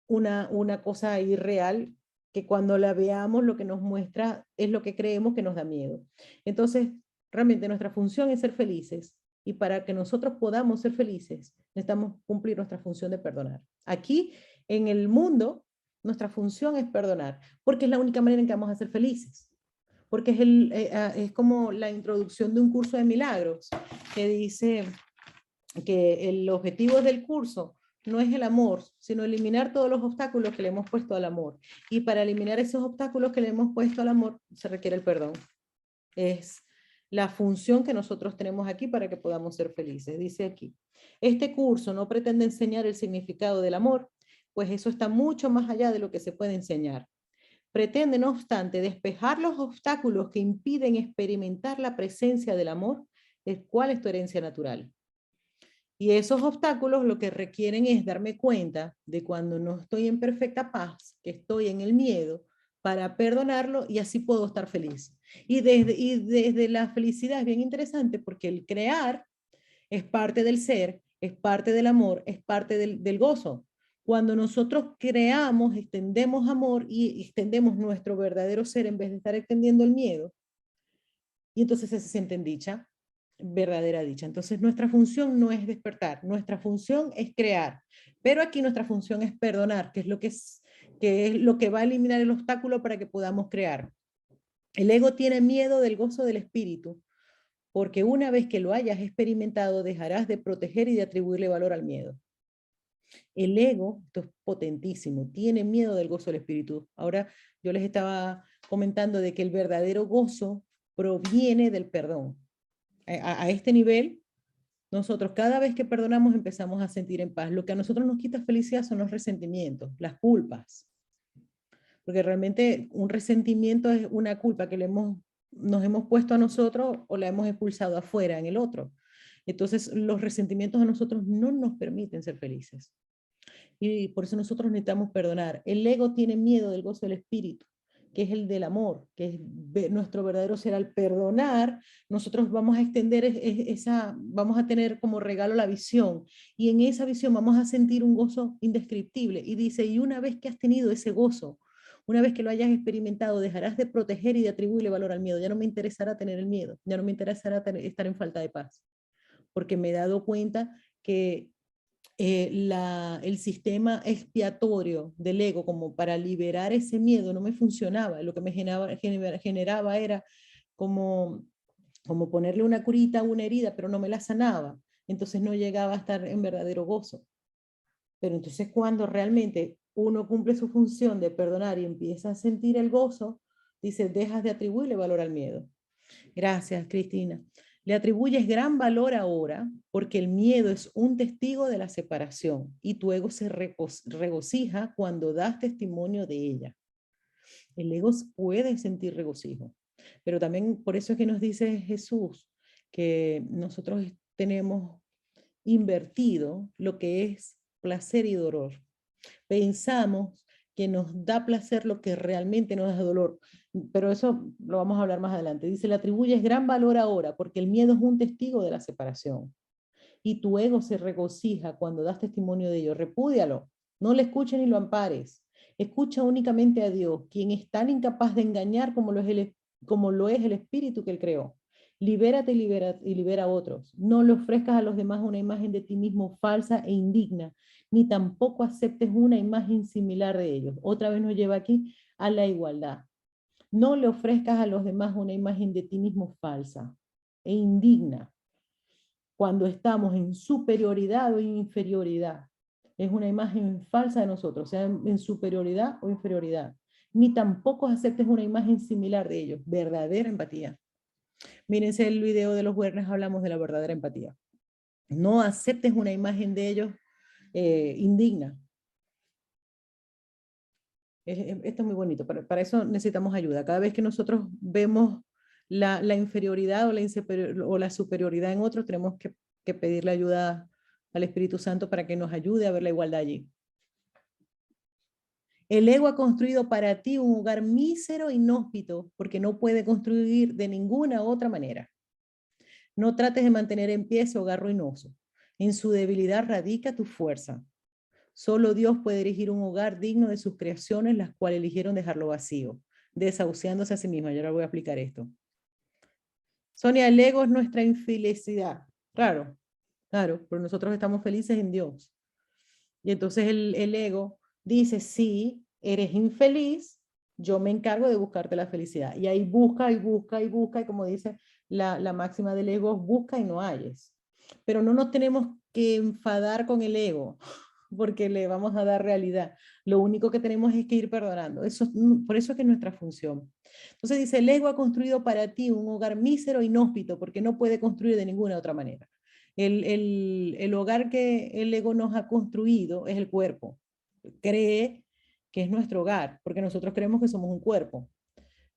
una cosa irreal que cuando la veamos lo que nos muestra es lo que creemos que nos da miedo. Entonces, realmente nuestra función es ser felices y para que nosotros podamos ser felices necesitamos cumplir nuestra función de perdonar. Aquí, en el mundo, nuestra función es perdonar, porque es la única manera en que vamos a ser felices. Porque es como la introducción de un curso de milagros, que dice que el objetivo del curso no es el amor, sino eliminar todos los obstáculos que le hemos puesto al amor. Y para eliminar esos obstáculos que le hemos puesto al amor, se requiere el perdón. Es la función que nosotros tenemos aquí para que podamos ser felices. Dice aquí, este curso no pretende enseñar el significado del amor, pues eso está mucho más allá de lo que se puede enseñar. Pretende, no obstante, despejar los obstáculos que impiden experimentar la presencia del amor, el cual es tu herencia natural. Y esos obstáculos lo que requieren es darme cuenta de cuando no estoy en perfecta paz, que estoy en el miedo, para perdonarlo y así puedo estar feliz. Y desde la felicidad es bien interesante porque el crear es parte del ser, es parte del amor, es parte del gozo. Cuando nosotros creamos, extendemos amor y extendemos nuestro verdadero ser en vez de estar extendiendo el miedo, y entonces se siente en dicha, verdadera dicha. Entonces nuestra función no es despertar, nuestra función es crear, pero aquí nuestra función es perdonar, que es lo que va a eliminar el obstáculo para que podamos crear. El ego tiene miedo del gozo del espíritu, porque una vez que lo hayas experimentado, dejarás de proteger y de atribuirle valor al miedo. El ego, esto es potentísimo, tiene miedo del gozo del espíritu. Ahora yo les estaba comentando de que el verdadero gozo proviene del perdón. A este nivel, nosotros cada vez que perdonamos empezamos a sentir en paz. Lo que a nosotros nos quita felicidad son los resentimientos, las culpas. Porque realmente un resentimiento es una culpa que nos hemos puesto a nosotros o la hemos expulsado afuera en el otro. Entonces los resentimientos a nosotros no nos permiten ser felices. Y por eso nosotros necesitamos perdonar. El ego tiene miedo del gozo del espíritu, que es el del amor, que es nuestro verdadero ser. Al perdonar, nosotros vamos a extender vamos a tener como regalo la visión, y en esa visión vamos a sentir un gozo indescriptible. Y dice, y una vez que has tenido ese gozo, una vez que lo hayas experimentado, dejarás de proteger y de atribuirle valor al miedo. Ya no me interesará tener el miedo, ya no me interesará estar en falta de paz, porque me he dado cuenta que el sistema expiatorio del ego como para liberar ese miedo no me funcionaba. Lo que me generaba era como ponerle una curita a una herida, pero no me la sanaba. Entonces no llegaba a estar en verdadero gozo. Pero entonces cuando realmente uno cumple su función de perdonar y empieza a sentir el gozo, dice, dejas de atribuirle valor al miedo. Gracias, Cristina. Le atribuyes gran valor ahora porque el miedo es un testigo de la separación y tu ego se regocija cuando das testimonio de ella. El ego puede sentir regocijo, pero también por eso es que nos dice Jesús que nosotros tenemos invertido lo que es placer y dolor. Pensamos que nos da placer lo que realmente nos da dolor, pero eso lo vamos a hablar más adelante. Dice, le atribuyes gran valor ahora porque el miedo es un testigo de la separación y tu ego se regocija cuando das testimonio de ello. Repúdialo, no le escuches ni lo ampares. Escucha únicamente a Dios, quien es tan incapaz de engañar como lo es el espíritu que él creó. Libérate y libera a otros. No le ofrezcas a los demás una imagen de ti mismo falsa e indigna, ni tampoco aceptes una imagen similar de ellos. Otra vez nos lleva aquí a la igualdad. No le ofrezcas a los demás una imagen de ti mismo falsa e indigna, cuando estamos en superioridad o en inferioridad. Es una imagen falsa de nosotros, sea en superioridad o inferioridad. Ni tampoco aceptes una imagen similar de ellos. Verdadera empatía. Mírense el video de los viernes, hablamos de la verdadera empatía. No aceptes una imagen de ellos indigna. Esto es muy bonito. Para eso necesitamos ayuda. Cada vez que nosotros vemos la inferioridad o la superioridad en otros, tenemos que pedirle ayuda al Espíritu Santo para que nos ayude a ver la igualdad allí. El ego ha construido para ti un hogar mísero e inhóspito porque no puede construir de ninguna otra manera. No trates de mantener en pie ese hogar ruinoso. En su debilidad radica tu fuerza. Solo Dios puede dirigir un hogar digno de sus creaciones, las cuales eligieron dejarlo vacío, desahuciándose a sí misma. Yo ahora voy a explicar esto. Sonia, el ego es nuestra infelicidad. Claro, claro, pero nosotros estamos felices en Dios. Y entonces el ego dice, sí, eres infeliz, yo me encargo de buscarte la felicidad. Y ahí busca y busca y busca, y como dice la máxima del ego, busca y no halles. Pero no nos tenemos que enfadar con el ego, porque le vamos a dar realidad. Lo único que tenemos es que ir perdonando. Por eso es que es nuestra función. Entonces dice, el ego ha construido para ti un hogar mísero e inhóspito, porque no puede construir de ninguna otra manera. El hogar que el ego nos ha construido es el cuerpo. Cree que es nuestro hogar, porque nosotros creemos que somos un cuerpo.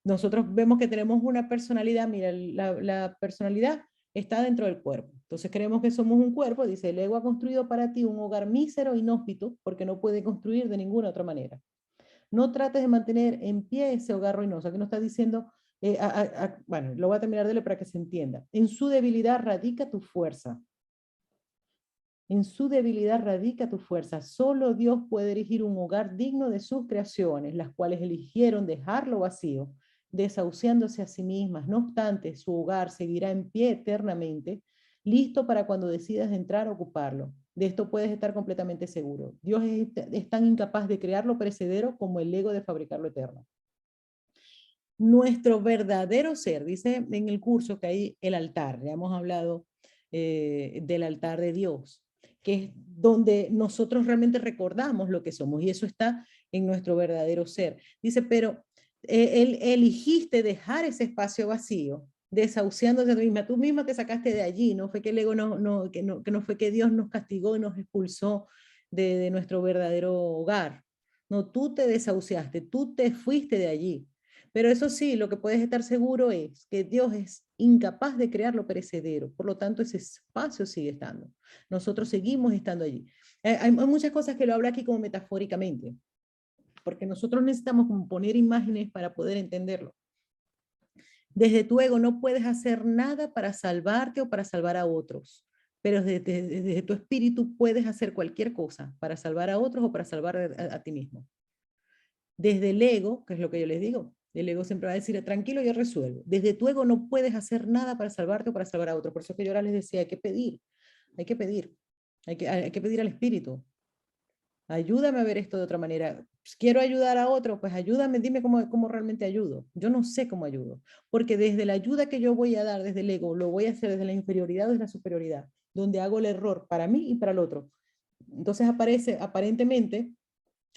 Nosotros vemos que tenemos una personalidad, mira, la personalidad está dentro del cuerpo. Entonces creemos que somos un cuerpo, dice, el ego ha construido para ti un hogar mísero e inhóspito, porque no puede construir de ninguna otra manera. No trates de mantener en pie ese hogar ruinoso. Aquí nos está diciendo, bueno, lo voy a terminar de leer para que se entienda. En su debilidad radica tu fuerza. En su debilidad radica tu fuerza. Solo Dios puede dirigir un hogar digno de sus creaciones, las cuales eligieron dejarlo vacío, desahuciándose a sí mismas. No obstante, su hogar seguirá en pie eternamente, listo para cuando decidas entrar a ocuparlo. De esto puedes estar completamente seguro. Dios es tan incapaz de crear lo perecedero como el ego de fabricar lo eterno. Nuestro verdadero ser, dice en el curso que hay el altar, ya hemos hablado del altar de Dios, que es donde nosotros realmente recordamos lo que somos, y eso está en nuestro verdadero ser. Dice, pero él eligiste dejar ese espacio vacío, desahuciándote a ti misma. Tú misma te sacaste de allí, no fue que el ego que no fue que Dios nos castigó y nos expulsó de nuestro verdadero hogar. No, tú te desahuciaste, tú te fuiste de allí. Pero eso sí, lo que puedes estar seguro es que Dios es incapaz de crear lo perecedero, por lo tanto ese espacio sigue estando. Nosotros seguimos estando allí. Hay muchas cosas que lo habla aquí como metafóricamente, porque nosotros necesitamos como poner imágenes para poder entenderlo. Desde tu ego no puedes hacer nada para salvarte o para salvar a otros, pero desde tu espíritu puedes hacer cualquier cosa para salvar a otros o para salvar a ti mismo. Desde el ego, que es lo que yo les digo, el ego siempre va a decir, tranquilo, yo resuelvo. Desde tu ego no puedes hacer nada para salvarte o para salvar a otro. Por eso es que yo ahora les decía, hay que pedir, hay que pedir, hay que pedir al Espíritu. Ayúdame a ver esto de otra manera. Pues, quiero ayudar a otro, pues ayúdame, dime cómo realmente ayudo. Yo no sé cómo ayudo, porque desde la ayuda que yo voy a dar desde el ego, lo voy a hacer desde la inferioridad o desde la superioridad, donde hago el error para mí y para el otro. Entonces aparece, aparentemente,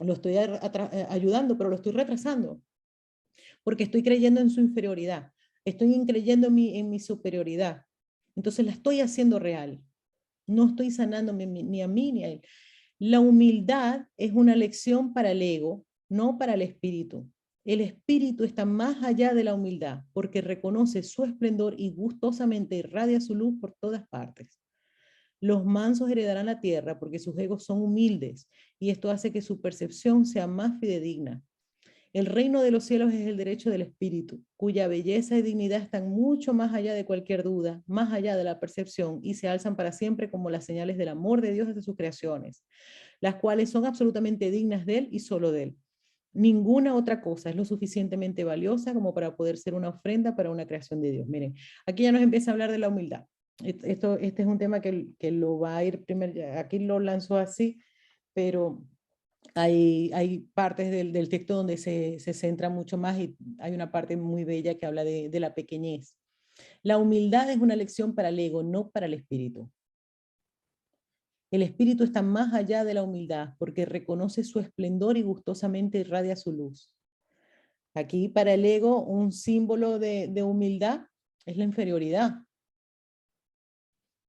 lo estoy ayudando, pero lo estoy retrasando, porque estoy creyendo en su inferioridad, estoy creyendo en mi superioridad. Entonces la estoy haciendo real. No estoy sanándome ni a mí ni a él. La humildad es una lección para el ego, no para el espíritu. El espíritu está más allá de la humildad porque reconoce su esplendor y gustosamente irradia su luz por todas partes. Los mansos heredarán la tierra porque sus egos son humildes y esto hace que su percepción sea más fidedigna. El reino de los cielos es el derecho del espíritu, cuya belleza y dignidad están mucho más allá de cualquier duda, más allá de la percepción y se alzan para siempre como las señales del amor de Dios hacia sus creaciones, las cuales son absolutamente dignas de Él y solo de Él. Ninguna otra cosa es lo suficientemente valiosa como para poder ser una ofrenda para una creación de Dios. Miren, aquí ya nos empieza a hablar de la humildad. Este es un tema que lo va a ir primero, aquí lo lanzó así, pero hay partes del texto donde se centra mucho más y hay una parte muy bella que habla de la pequeñez. La humildad es una lección para el ego, no para el espíritu. El espíritu está más allá de la humildad porque reconoce su esplendor y gustosamente irradia su luz. Aquí para el ego un símbolo de humildad es la inferioridad.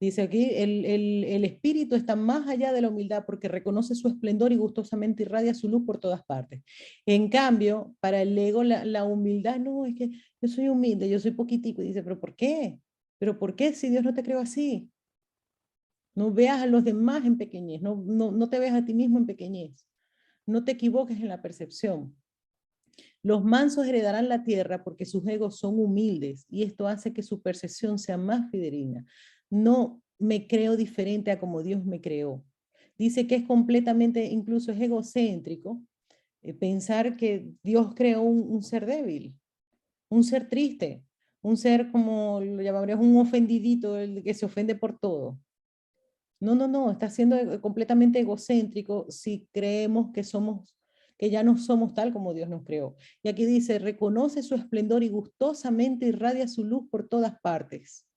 Dice aquí, el espíritu está más allá de la humildad porque reconoce su esplendor y gustosamente irradia su luz por todas partes. En cambio, para el ego la humildad, no, es que yo soy humilde, yo soy poquitico. Y dice, ¿pero por qué? ¿Pero por qué si Dios no te creó así? No veas a los demás en pequeñez, no te veas a ti mismo en pequeñez. No te equivoques en la percepción. Los mansos heredarán la tierra porque sus egos son humildes y esto hace que su percepción sea más fidedigna. No me creo diferente a como Dios me creó. Dice que es completamente, incluso es egocéntrico, pensar que Dios creó un ser débil, un ser triste, un ser como lo llamaríamos un ofendidito, el que se ofende por todo. No, está siendo completamente egocéntrico si creemos que ya no somos tal como Dios nos creó. Y aquí dice, reconoce su esplendor y gustosamente irradia su luz por todas partes.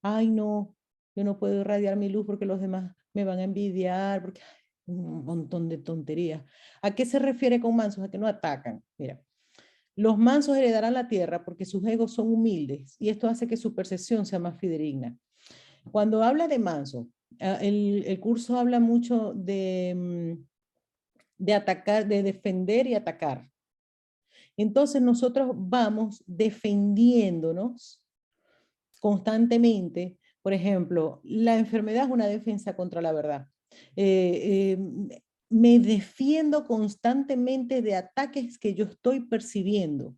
Ay, no, yo no puedo irradiar mi luz porque los demás me van a envidiar, porque un montón de tonterías. ¿A qué se refiere con mansos? A que no atacan. Mira, los mansos heredarán la tierra porque sus egos son humildes y esto hace que su percepción sea más fidedigna. Cuando habla de manso, el curso habla mucho de atacar, de defender y atacar. Entonces nosotros vamos defendiéndonos constantemente. Por ejemplo, la enfermedad es una defensa contra la verdad. Me defiendo constantemente de ataques que yo estoy percibiendo.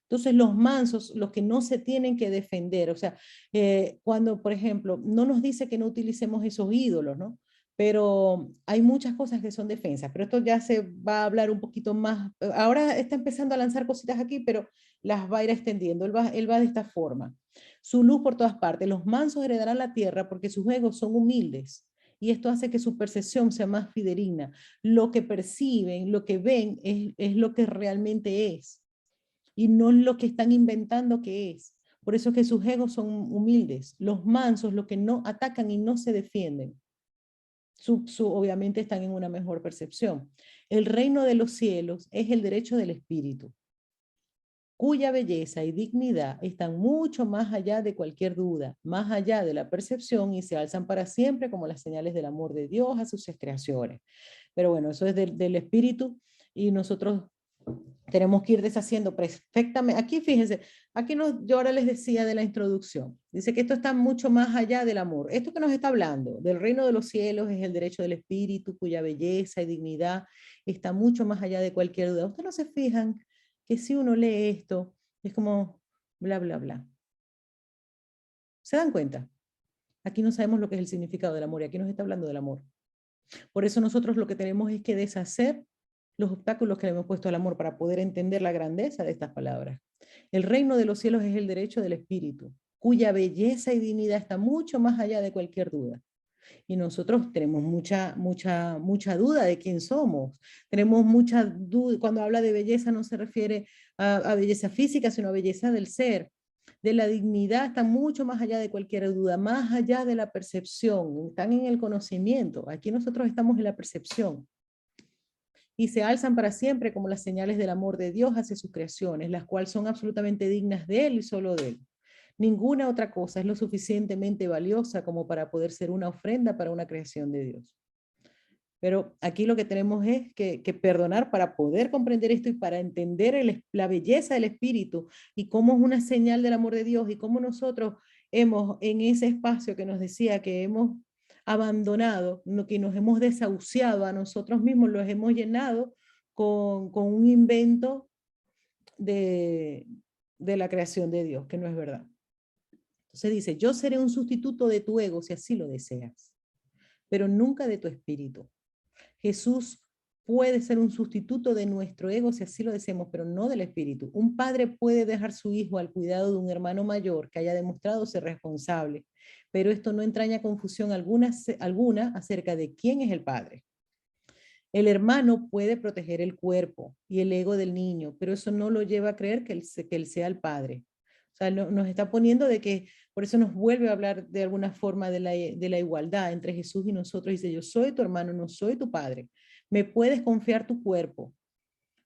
Entonces los mansos, los que no se tienen que defender, o sea, cuando, por ejemplo, no nos dice que no utilicemos esos ídolos, ¿no? Pero hay muchas cosas que son defensas, pero esto ya se va a hablar un poquito más. Ahora está empezando a lanzar cositas aquí, pero las va a ir extendiendo. Él va de esta forma. Su luz por todas partes. Los mansos heredarán la tierra porque sus egos son humildes. Y esto hace que su percepción sea más fidedigna. Lo que perciben, lo que ven, es lo que realmente es y no lo que están inventando que es. Por eso es que sus egos son humildes. Los mansos, los que no atacan y no se defienden, obviamente están en una mejor percepción. El reino de los cielos es el derecho del espíritu, cuya belleza y dignidad están mucho más allá de cualquier duda, más allá de la percepción y se alzan para siempre como las señales del amor de Dios a sus creaciones. Pero bueno, eso es del espíritu y nosotros tenemos que ir deshaciendo perfectamente. Aquí fíjense, yo ahora les decía de la introducción. Dice que esto está mucho más allá del amor. Esto que nos está hablando del reino de los cielos es el derecho del espíritu, cuya belleza y dignidad está mucho más allá de cualquier duda. Ustedes no se fijan que si uno lee esto, es como bla, bla, bla. ¿Se dan cuenta? Aquí no sabemos lo que es el significado del amor y aquí nos está hablando del amor. Por eso nosotros lo que tenemos es que deshacer los obstáculos que le hemos puesto al amor para poder entender la grandeza de estas palabras. El reino de los cielos es el derecho del espíritu, cuya belleza y dignidad está mucho más allá de cualquier duda. Y nosotros tenemos mucha duda de quién somos. Tenemos mucha duda, cuando habla de belleza no se refiere a belleza física, sino a belleza del ser. De la dignidad está mucho más allá de cualquier duda, más allá de la percepción, están en el conocimiento. Aquí nosotros estamos en la percepción y se alzan para siempre como las señales del amor de Dios hacia sus creaciones, las cuales son absolutamente dignas de Él y solo de Él. Ninguna otra cosa es lo suficientemente valiosa como para poder ser una ofrenda para una creación de Dios. Pero aquí lo que tenemos es que perdonar para poder comprender esto y para entender la belleza del Espíritu y cómo es una señal del amor de Dios y cómo nosotros hemos, en ese espacio que nos decía que hemos abandonado, que nos hemos desahuciado a nosotros mismos, los hemos llenado con un invento de, de la creación de Dios, que no es verdad. Entonces dice, yo seré un sustituto de tu ego si así lo deseas, pero nunca de tu espíritu. Jesús puede ser un sustituto de nuestro ego si así lo deseamos, pero no del espíritu. Un padre puede dejar su hijo al cuidado de un hermano mayor que haya demostrado ser responsable, pero esto no entraña confusión alguna acerca de quién es el padre. El hermano puede proteger el cuerpo y el ego del niño, pero eso no lo lleva a creer que él sea el padre. O sea, nos está poniendo de que, por eso nos vuelve a hablar de alguna forma de la igualdad entre Jesús y nosotros. Dice, yo soy tu hermano, no soy tu padre. Me puedes confiar tu cuerpo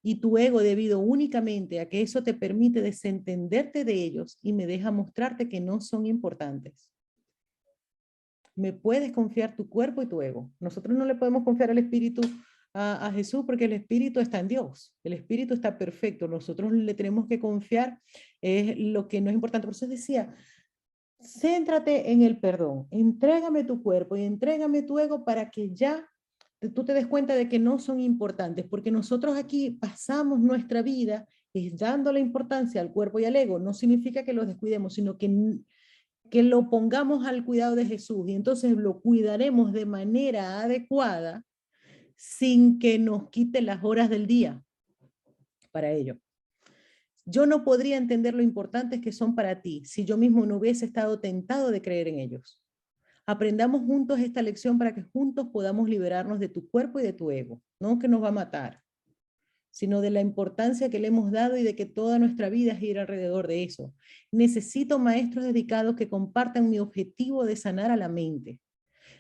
y tu ego debido únicamente a que eso te permite desentenderte de ellos y me deja mostrarte que no son importantes. Me puedes confiar tu cuerpo y tu ego. Nosotros no le podemos confiar al Espíritu a Jesús porque el Espíritu está en Dios. El Espíritu está perfecto. Nosotros le tenemos que confiar lo que no es importante. Por eso decía, céntrate en el perdón. Entrégame tu cuerpo y entrégame tu ego para que ya tú te des cuenta de que no son importantes, porque nosotros aquí pasamos nuestra vida dándole importancia al cuerpo y al ego. No significa que los descuidemos, sino que lo pongamos al cuidado de Jesús y entonces lo cuidaremos de manera adecuada sin que nos quite las horas del día para ello. Yo no podría entender lo importantes que son para ti si yo mismo no hubiese estado tentado de creer en ellos. Aprendamos juntos esta lección para que juntos podamos liberarnos de tu cuerpo y de tu ego, no que nos va a matar, sino de la importancia que le hemos dado y de que toda nuestra vida gira alrededor de eso. Necesito maestros dedicados que compartan mi objetivo de sanar a la mente.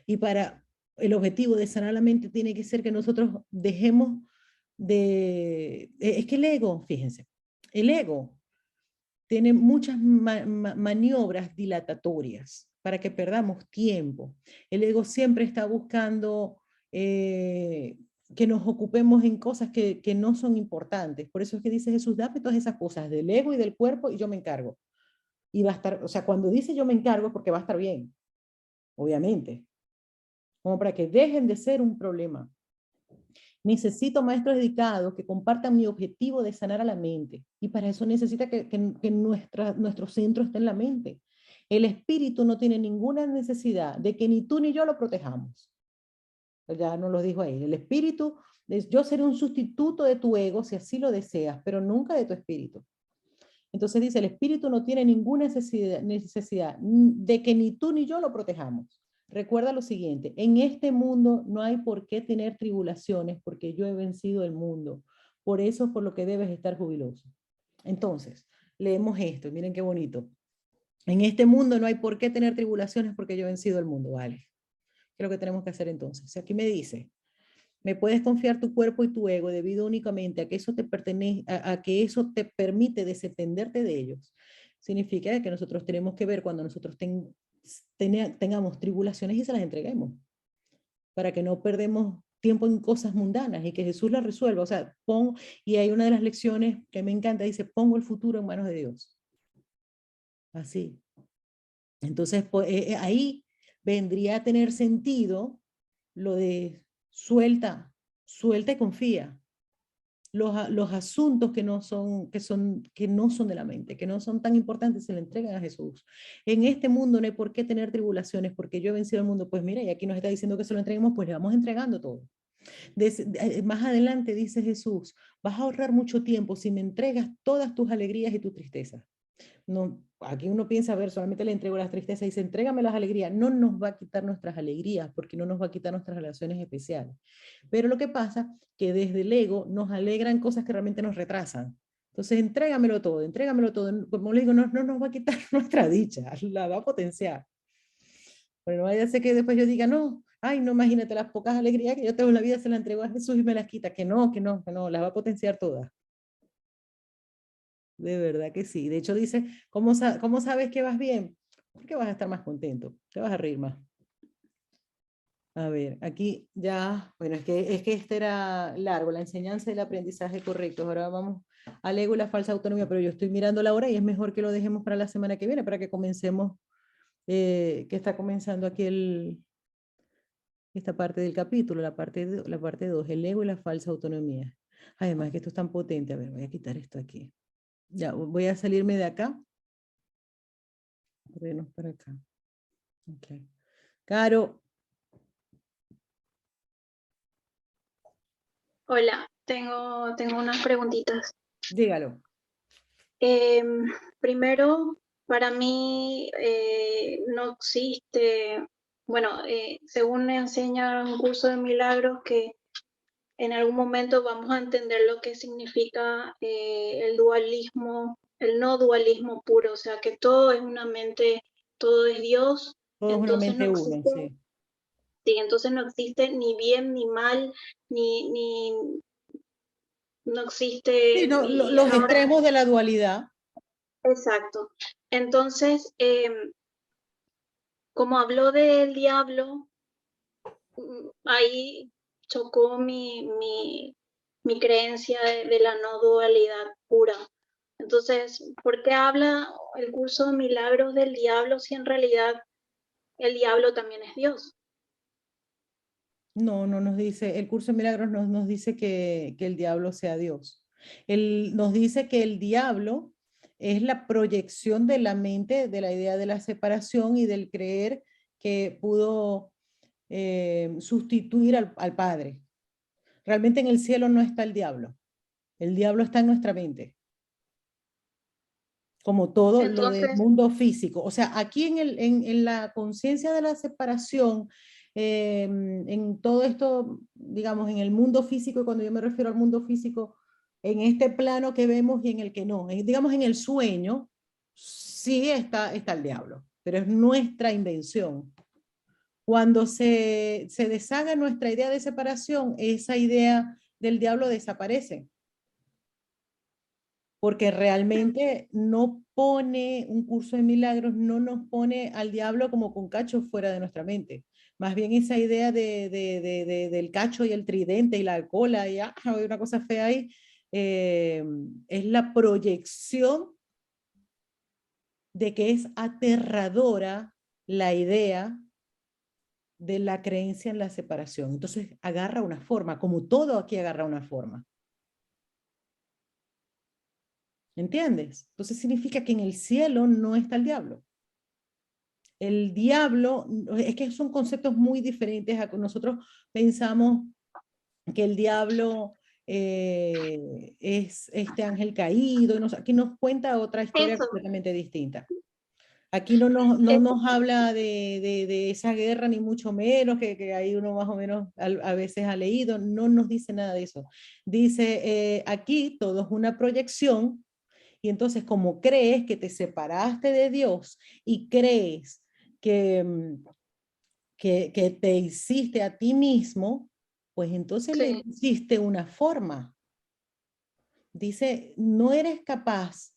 Y para el objetivo de sanar la mente tiene que ser que nosotros dejemos es que el ego, fíjense, el ego tiene muchas maniobras dilatatorias para que perdamos tiempo. El ego siempre está buscando que nos ocupemos en cosas que no son importantes. Por eso es que dice Jesús, dame todas esas cosas del ego y del cuerpo y yo me encargo. Y va a estar, o sea, cuando dice yo me encargo es porque va a estar bien, obviamente, como para que dejen de ser un problema. Necesito maestros dedicados que compartan mi objetivo de sanar a la mente. Y para eso necesita que nuestro centro esté en la mente. El espíritu no tiene ninguna necesidad de que ni tú ni yo lo protejamos. Ya nos lo dijo ahí. El espíritu, yo seré un sustituto de tu ego si así lo deseas, pero nunca de tu espíritu. Entonces dice, el espíritu no tiene ninguna necesidad de que ni tú ni yo lo protejamos. Recuerda lo siguiente, en este mundo no hay por qué tener tribulaciones porque yo he vencido el mundo. Por eso es por lo que debes estar jubiloso. Entonces, leemos esto, miren qué bonito. En este mundo no hay por qué tener tribulaciones porque yo he vencido el mundo, ¿vale? ¿Qué es lo que tenemos que hacer entonces? Aquí me dice, me puedes confiar tu cuerpo y tu ego debido únicamente a que eso te pertenece, a que eso te permite desentenderte de ellos. Significa que nosotros tenemos que ver cuando nosotros tengamos tribulaciones y se las entreguemos, para que no perdemos tiempo en cosas mundanas y que Jesús las resuelva. O sea, y hay una de las lecciones que me encanta, dice, pongo el futuro en manos de Dios. Así. Entonces, pues, ahí vendría a tener sentido lo de suelta y confía. Los asuntos que no son de la mente, que no son tan importantes, se le entregan a Jesús. En este mundo no hay por qué tener tribulaciones, porque yo he vencido el mundo. Pues mira, y aquí nos está diciendo que se lo entreguemos, pues le vamos entregando todo. Más adelante dice Jesús, vas a ahorrar mucho tiempo si me entregas todas tus alegrías y tu tristeza. No, aquí uno piensa, a ver, solamente le entrego las tristezas y dice, entrégame las alegrías. No nos va a quitar nuestras alegrías porque no nos va a quitar nuestras relaciones especiales. Pero lo que pasa que desde el ego nos alegran cosas que realmente nos retrasan. Entonces, entrégamelo todo, entrégamelo todo. Como le digo, no nos va a quitar nuestra dicha, la va a potenciar. Pero no vaya a ser que después yo diga, no, ay, no, imagínate las pocas alegrías que yo tengo en la vida, se las entrego a Jesús y me las quita. Que no, las va a potenciar todas. De verdad que sí. De hecho dice, cómo sabes que vas bien? Porque vas a estar más contento, te vas a reír más. A ver, aquí ya, bueno, es que este era largo, la enseñanza y el aprendizaje correctos. Ahora vamos al ego y la falsa autonomía, pero yo estoy mirando la hora y es mejor que lo dejemos para la semana que viene, para que comencemos, que está comenzando aquí esta parte del capítulo, la parte 2, el ego y la falsa autonomía. Además que esto es tan potente. A ver, voy a quitar esto aquí. Ya, voy a salirme de acá. Ponernos para acá. Ok. Caro, Hola, tengo unas preguntitas. dígalo. Primero, para mí no existe, bueno, según me enseña un curso de milagros, que en algún momento vamos a entender lo que significa el dualismo, el no dualismo puro, o sea, que todo es una mente, todo es Dios, Todo es una entonces no mente uno, existe, sí. sí, entonces no existe ni bien ni mal, ni no Sí, existe, no, y los ahora, extremos de la dualidad. exacto. Entonces, como habló del diablo, ahí chocó mi creencia de la no dualidad pura. Entonces, ¿por qué habla el curso de milagros del diablo si en realidad el diablo también es Dios? No, no nos dice, el curso de milagros nos dice que el diablo sea Dios. Él nos dice que el diablo es la proyección de la mente de la idea de la separación y del creer que pudo sustituir al Padre. Realmente en el cielo no está el diablo está en nuestra mente, como todo lo del Entonces, mundo físico. O sea, aquí en la conciencia de la separación, en todo esto, digamos, en el mundo físico, y cuando yo me refiero al mundo físico, en este plano que vemos y en el que no, digamos en el sueño, sí está el diablo, pero es nuestra invención. Cuando se deshaga nuestra idea de separación, esa idea del diablo desaparece porque realmente no pone un curso de milagros, no nos pone al diablo como con cacho fuera de nuestra mente. Más bien esa idea del cacho y el tridente y la cola y hay una cosa fea ahí, es la proyección de que es aterradora la idea de la creencia en la separación. Entonces agarra una forma, como todo aquí agarra una forma. ¿Entiendes? Entonces significa que en el cielo no está el diablo. El diablo, es que son conceptos muy diferentes a que nosotros pensamos que el diablo es este ángel caído, y aquí nos cuenta otra historia eso, completamente distinta. Aquí no nos eso. habla de esa guerra, ni mucho menos, que ahí uno más o menos a veces ha leído, no nos dice nada de eso. Dice, aquí todo es una proyección, y entonces como crees que te separaste de Dios y crees que, que te hiciste a ti mismo, pues entonces le Sí, hiciste una forma. Dice, no eres capaz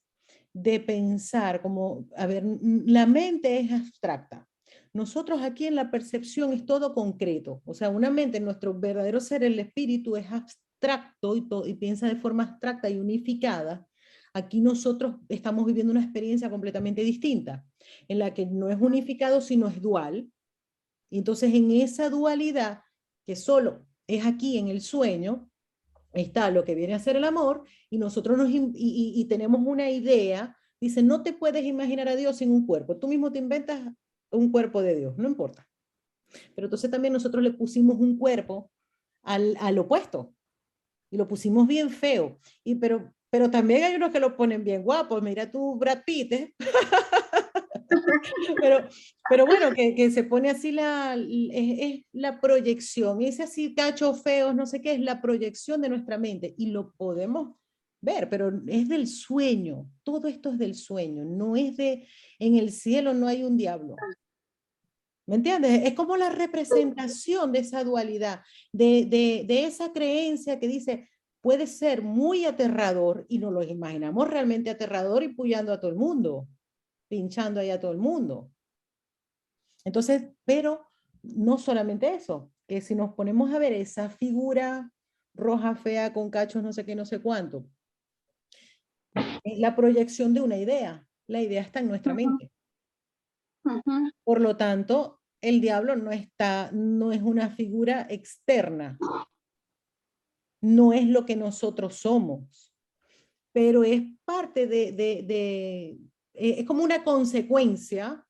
de pensar como, a ver, la mente es abstracta. Nosotros aquí en la percepción es todo concreto. O sea, una mente, nuestro verdadero ser, el espíritu, es abstracto y piensa de forma abstracta y unificada. Aquí nosotros estamos viviendo una experiencia completamente distinta, en la que no es unificado, sino es dual. Y entonces en esa dualidad, que solo es aquí en el sueño, está lo que viene a ser el amor, y nosotros y tenemos una idea, dice, no te puedes imaginar a Dios sin un cuerpo, tú mismo te inventas un cuerpo de Dios, no importa. Pero entonces también nosotros le pusimos un cuerpo al opuesto, y lo pusimos bien feo, pero también hay unos que lo ponen bien guapos, mira tú Brad Pitt, ¿eh? Pero, pero bueno, que se pone así es la proyección, ese así cachos feos, no sé qué, es la proyección de nuestra mente y lo podemos ver, pero es del sueño, todo esto es del sueño, no es en el cielo no hay un diablo. ¿Me entiendes? Es como la representación de esa dualidad, de esa creencia que dice, puede ser muy aterrador y nos lo imaginamos realmente aterrador y puyando a todo el mundo, pinchando ahí a todo el mundo. Entonces, pero no solamente eso, que si nos ponemos a ver esa figura roja, fea, con cachos, no sé qué, no sé cuánto, es la proyección de una idea. La idea está en nuestra Ujú, mente. ujú. Por lo tanto, el diablo no es una figura externa, no es lo que nosotros somos, pero es parte es como una consecuencia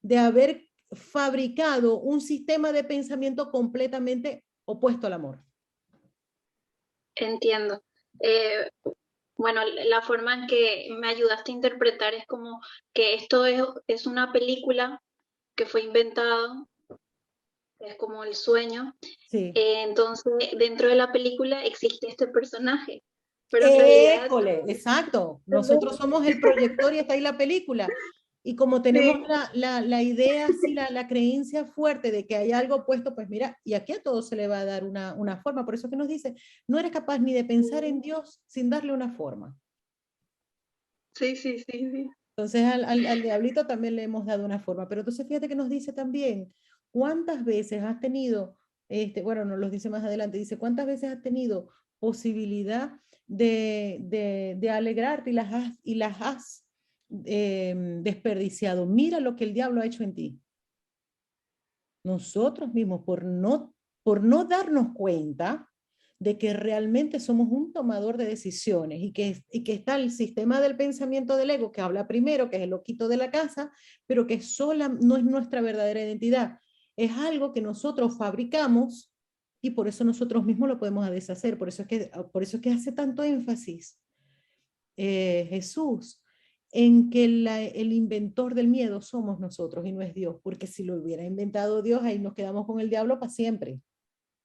de haber fabricado un sistema de pensamiento completamente opuesto al amor. Entiendo. Eh, bueno, la forma en que me ayudaste a interpretar es como que esto es una película que fue inventada, es como el sueño. Sí. Entonces, dentro de la película existe este personaje, pero en realidad, École, exacto. Nosotros somos el proyector y está ahí la película. Y como tenemos sí, la idea, sí, la creencia fuerte de que hay algo opuesto, pues mira, y aquí a todo se le va a dar una forma. Por eso que nos dice, no eres capaz ni de pensar en Dios sin darle una forma. sí, sí, sí, sí. Entonces al diablito también le hemos dado una forma. Pero entonces fíjate que nos dice también, ¿cuántas veces has tenido, bueno, nos lo dice más adelante, dice, ¿cuántas veces has tenido posibilidad de alegrarte y las has desperdiciado? Mira lo que el diablo ha hecho en ti. Nosotros mismos, por no darnos cuenta de que realmente somos un tomador de decisiones y que está el sistema del pensamiento del ego que habla primero, que es el loquito de la casa, pero que sola no es nuestra verdadera identidad. Es algo que nosotros fabricamos y por eso nosotros mismos lo podemos deshacer. Por eso es que hace tanto énfasis Jesús en que el inventor del miedo somos nosotros y no es Dios, porque si lo hubiera inventado Dios, ahí nos quedamos con el diablo para siempre,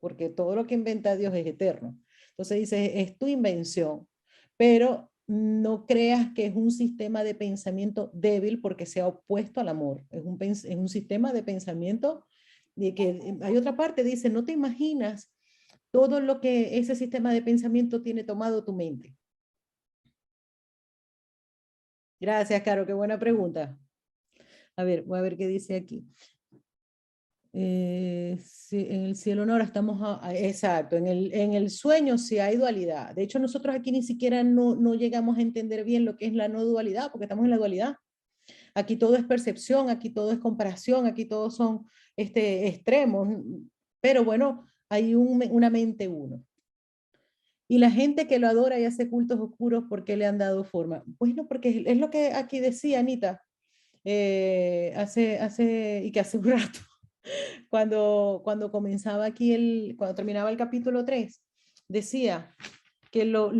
porque todo lo que inventa Dios es eterno. Entonces dice, es tu invención, pero no creas que es un sistema de pensamiento débil porque sea opuesto al amor, es un sistema de pensamiento de que hay otra parte, dice, no te imaginas todo lo que ese sistema de pensamiento tiene tomado tu mente. Gracias, Caro, qué buena pregunta. A ver, voy a ver qué dice aquí. Sí, en el cielo no, ahora estamos, exacto, en el sueño sí hay dualidad. De hecho, nosotros aquí ni siquiera no llegamos a entender bien lo que es la no dualidad, porque estamos en la dualidad. Aquí todo es percepción, aquí todo es comparación, aquí todos son extremos, pero bueno, hay una mente uno. Y la gente que lo adora y hace cultos oscuros, ¿por qué le han dado forma? Bueno, porque es lo que aquí decía Anita, y que hace un rato, cuando comenzaba aquí, cuando terminaba el capítulo 3 decía que lo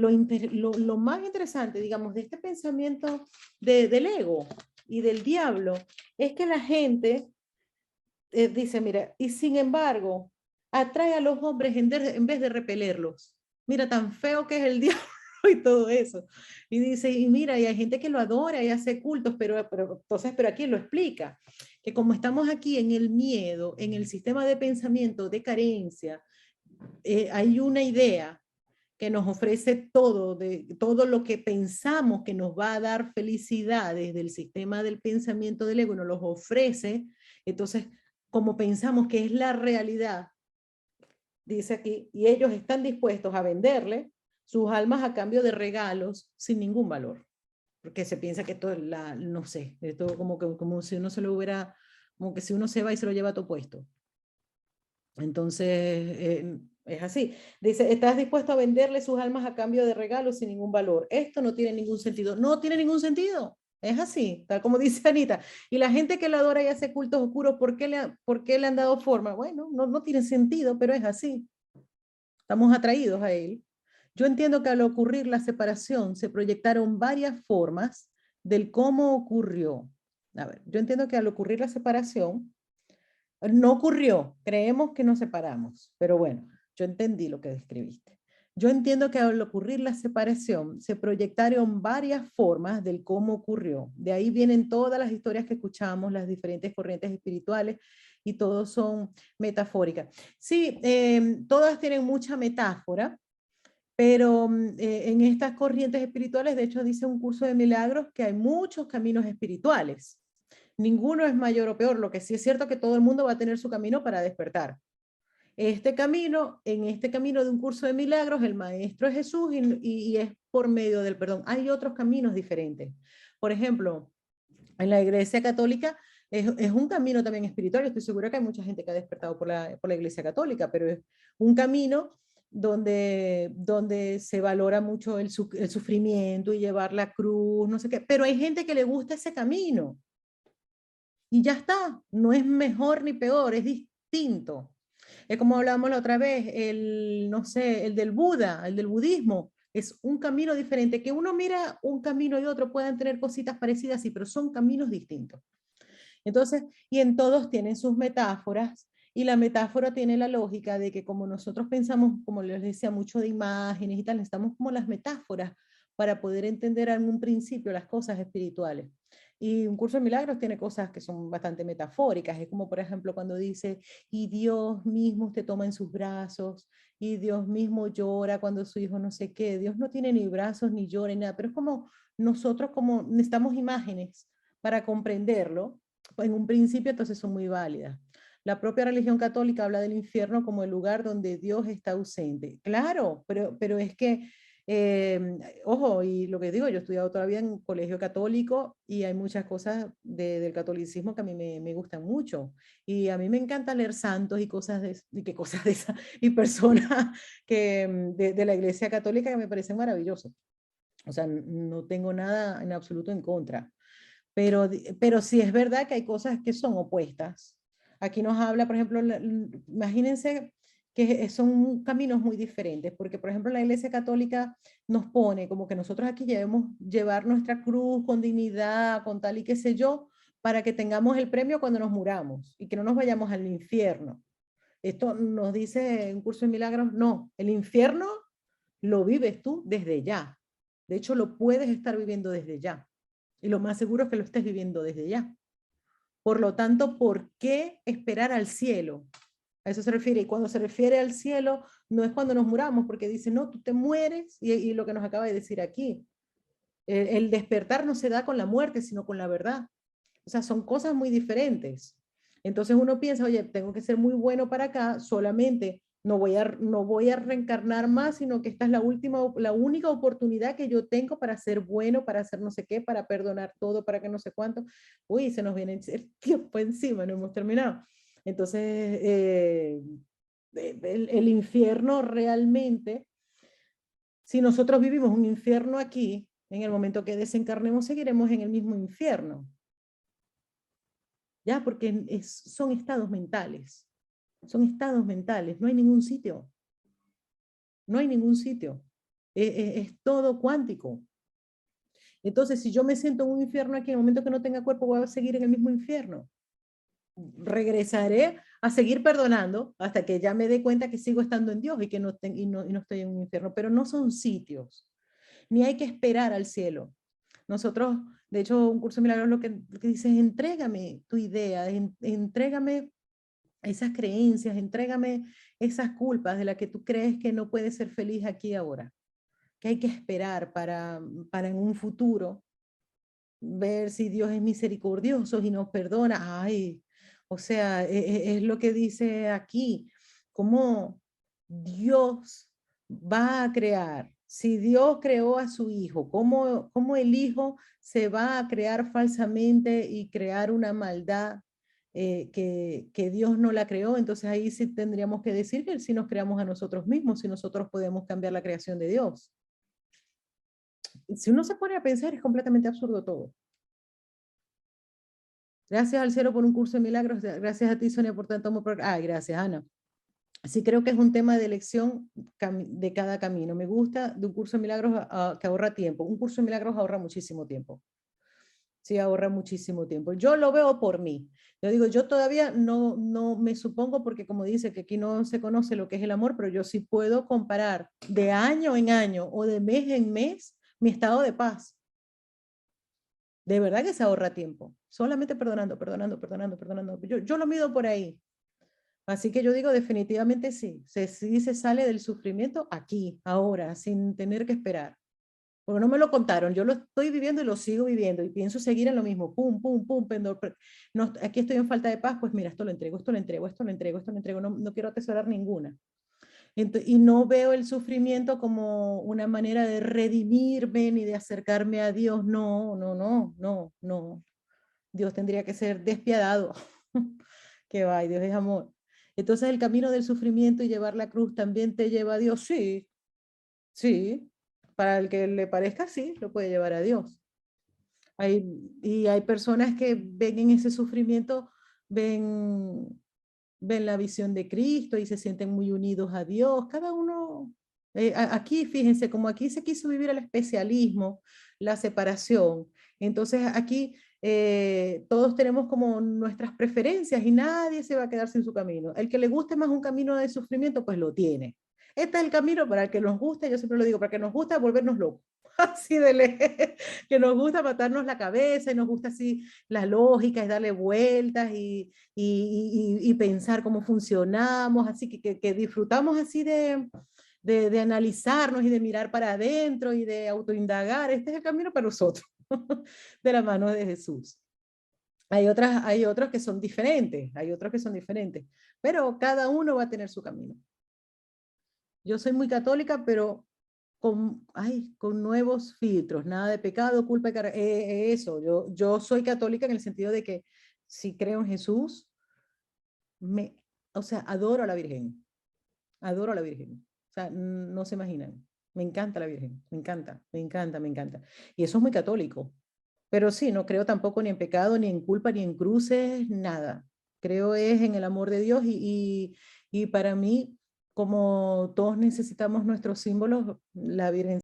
más interesante, digamos, de este pensamiento del ego y del diablo, es que la gente dice, mira, y sin embargo, atrae a los hombres en vez de repelerlos. Mira, tan feo que es el diablo y todo eso. Y dice, y mira, y hay gente que lo adora y hace cultos, pero aquí lo explica, que como estamos aquí en el miedo, en el sistema de pensamiento de carencia, hay una idea que nos ofrece todo lo que pensamos que nos va a dar felicidad desde el sistema del pensamiento del ego, nos los ofrece. Entonces, como pensamos que es la realidad, dice aquí, y ellos están dispuestos a venderle sus almas a cambio de regalos sin ningún valor, porque se piensa que esto es no sé, esto como si uno se lo hubiera, como que si uno se va y se lo lleva a todo puesto. Entonces, es así. Dice, ¿estás dispuesto a venderle sus almas a cambio de regalos sin ningún valor? Esto no tiene ningún sentido. No tiene ningún sentido. Es así, tal como dice Anita. Y la gente que lo adora y hace cultos oscuros, por qué le han dado forma? Bueno, no tiene sentido, pero es así. Estamos atraídos a él. Yo entiendo que al ocurrir la separación se proyectaron varias formas del cómo ocurrió. A ver, yo entiendo que al ocurrir la separación, no ocurrió, creemos que nos separamos, pero bueno, yo entendí lo que describiste. Yo entiendo que al ocurrir la separación se proyectaron varias formas del cómo ocurrió. De ahí vienen todas las historias que escuchamos, las diferentes corrientes espirituales y todos son metafóricas. Sí, todas tienen mucha metáfora, Pero en estas corrientes espirituales, de hecho, dice un curso de milagros que hay muchos caminos espirituales. Ninguno es mayor o peor. Lo que sí es cierto que todo el mundo va a tener su camino para despertar. Este camino, en este camino de un curso de milagros, el maestro es Jesús y es por medio del perdón. Hay otros caminos diferentes. Por ejemplo, en la Iglesia Católica es un camino también espiritual. Estoy segura que hay mucha gente que ha despertado por la Iglesia Católica, pero es un camino donde se valora mucho el sufrimiento y llevar la cruz, no sé qué. Pero hay gente que le gusta ese camino y ya está. No es mejor ni peor, es distinto. Es como hablábamos la otra vez, no sé, el del Buda, el del budismo, es un camino diferente. Que uno mira un camino y otro pueden tener cositas parecidas, sí, pero son caminos distintos. Entonces, y en todos tienen sus metáforas, y la metáfora tiene la lógica de que como nosotros pensamos, como les decía, mucho de imágenes y tal, necesitamos como las metáforas para poder entender en un principio las cosas espirituales. Y un curso de milagros tiene cosas que son bastante metafóricas, es como por ejemplo cuando dice, y Dios mismo te toma en sus brazos, y Dios mismo llora cuando su hijo no sé qué, Dios no tiene ni brazos ni llora ni nada, pero es como nosotros como necesitamos imágenes para comprenderlo, en un principio entonces son muy válidas. La propia religión católica habla del infierno como el lugar donde Dios está ausente. Claro, pero es que ojo, y lo que digo, yo he estudiado todavía en colegio católico y hay muchas cosas del catolicismo que a mí me gustan mucho. Y a mí me encanta leer santos y cosas y qué cosas de esas, y personas de la iglesia católica que me parecen maravillosas. O sea, no tengo nada en absoluto en contra. Pero sí es verdad que hay cosas que son opuestas. Aquí nos habla, por ejemplo, imagínense que son caminos muy diferentes, porque por ejemplo la Iglesia Católica nos pone como que nosotros aquí debemos llevar nuestra cruz con dignidad, con tal y qué sé yo, para que tengamos el premio cuando nos muramos y que no nos vayamos al infierno. Esto nos dice un curso de milagros, no, el infierno lo vives tú desde ya. De hecho, lo puedes estar viviendo desde ya. Y lo más seguro es que lo estés viviendo desde ya. Por lo tanto, ¿por qué esperar al cielo? A eso se refiere. Y cuando se refiere al cielo, no es cuando nos muramos, porque dice, no, tú te mueres, y lo que nos acaba de decir aquí. El despertar no se da con la muerte, sino con la verdad. O sea, son cosas muy diferentes. Entonces uno piensa, oye, tengo que ser muy bueno para acá, solamente no voy a reencarnar más, sino que esta es la única oportunidad que yo tengo para ser bueno, para hacer no sé qué, para perdonar todo, para que no sé cuánto. Uy, se nos viene el tiempo encima, no hemos terminado. Entonces, el infierno realmente, si nosotros vivimos un infierno aquí, en el momento que desencarnemos seguiremos en el mismo infierno. ¿Ya? Porque son estados mentales. Son estados mentales, no hay ningún sitio. No hay ningún sitio. Es todo cuántico. Entonces, si yo me siento en un infierno aquí, en el momento que no tenga cuerpo, voy a seguir en el mismo infierno. Regresaré a seguir perdonando hasta que ya me dé cuenta que sigo estando en Dios y que no estoy en un infierno. Pero no son sitios, ni hay que esperar al cielo. Nosotros, de hecho, un curso de milagros lo que dice es entrégame tu idea, entrégame esas creencias, entrégame esas culpas de las que tú crees que no puedes ser feliz aquí y ahora, que hay que esperar para en un futuro ver si Dios es misericordioso y nos perdona. Ay, o sea, es lo que dice aquí, cómo Dios va a crear. Si Dios creó a su hijo, ¿cómo el hijo se va a crear falsamente y crear una maldad que Dios no la creó? Entonces ahí sí tendríamos que decir que si nos creamos a nosotros mismos, si nosotros podemos cambiar la creación de Dios. Si uno se pone a pensar, es completamente absurdo todo. Gracias al cielo por un curso de milagros. Gracias a ti, Sonia, por tanto amor. Ay, gracias, Ana. Sí, creo que es un tema de elección de cada camino. Me gusta de un curso de milagros que ahorra tiempo. Un curso de milagros ahorra muchísimo tiempo. Sí, ahorra muchísimo tiempo. Yo lo veo por mí. Yo digo, yo todavía no me supongo, porque como dice que aquí no se conoce lo que es el amor, pero yo sí puedo comparar de año en año o de mes en mes mi estado de paz. De verdad que se ahorra tiempo. Solamente perdonando, perdonando, perdonando, perdonando. Yo lo mido por ahí. Así que yo digo definitivamente sí, sí se sale del sufrimiento aquí, ahora, sin tener que esperar. Porque no me lo contaron, yo lo estoy viviendo y lo sigo viviendo y pienso seguir en lo mismo, pum, pum, pum, no, aquí estoy en falta de paz, pues mira, esto lo entrego, esto lo entrego, esto lo entrego, esto lo entrego, no, no quiero atesorar ninguna. Y no veo el sufrimiento como una manera de redimirme ni de acercarme a Dios, no, no, no, no, no. Dios tendría que ser despiadado, que va, y Dios es amor. Entonces el camino del sufrimiento y llevar la cruz también te lleva a Dios, sí, sí, para el que le parezca, sí, lo puede llevar a Dios. Y hay personas que ven en ese sufrimiento, ven, ven la visión de Cristo y se sienten muy unidos a Dios. Cada uno, aquí, fíjense, como aquí se quiso vivir el especialismo, la separación. Entonces aquí todos tenemos como nuestras preferencias y nadie se va a quedar sin su camino. El que le guste más un camino de sufrimiento, pues lo tiene. Este es el camino para el que nos gusta, yo siempre lo digo, para que nos gusta volvernos locos. Así de que nos gusta matarnos la cabeza y nos gusta así la lógica y darle vueltas y pensar cómo funcionamos, así que disfrutamos así de analizarnos y de mirar para adentro y de autoindagar. Este es el camino para nosotros, de la mano de Jesús. Hay otros que son diferentes, hay otros que son diferentes, pero cada uno va a tener su camino. Yo soy muy católica, pero con nuevos filtros, nada de pecado, culpa y eso. Yo soy católica en el sentido de que si creo en Jesús, me, o sea, adoro a la Virgen, adoro a la Virgen. O sea, no se imaginan. Me encanta la Virgen, me encanta, me encanta, me encanta. Y eso es muy católico. Pero sí, no creo tampoco ni en pecado, ni en culpa, ni en cruces, nada. Creo es en el amor de Dios y para mí, como todos necesitamos nuestros símbolos, la Virgen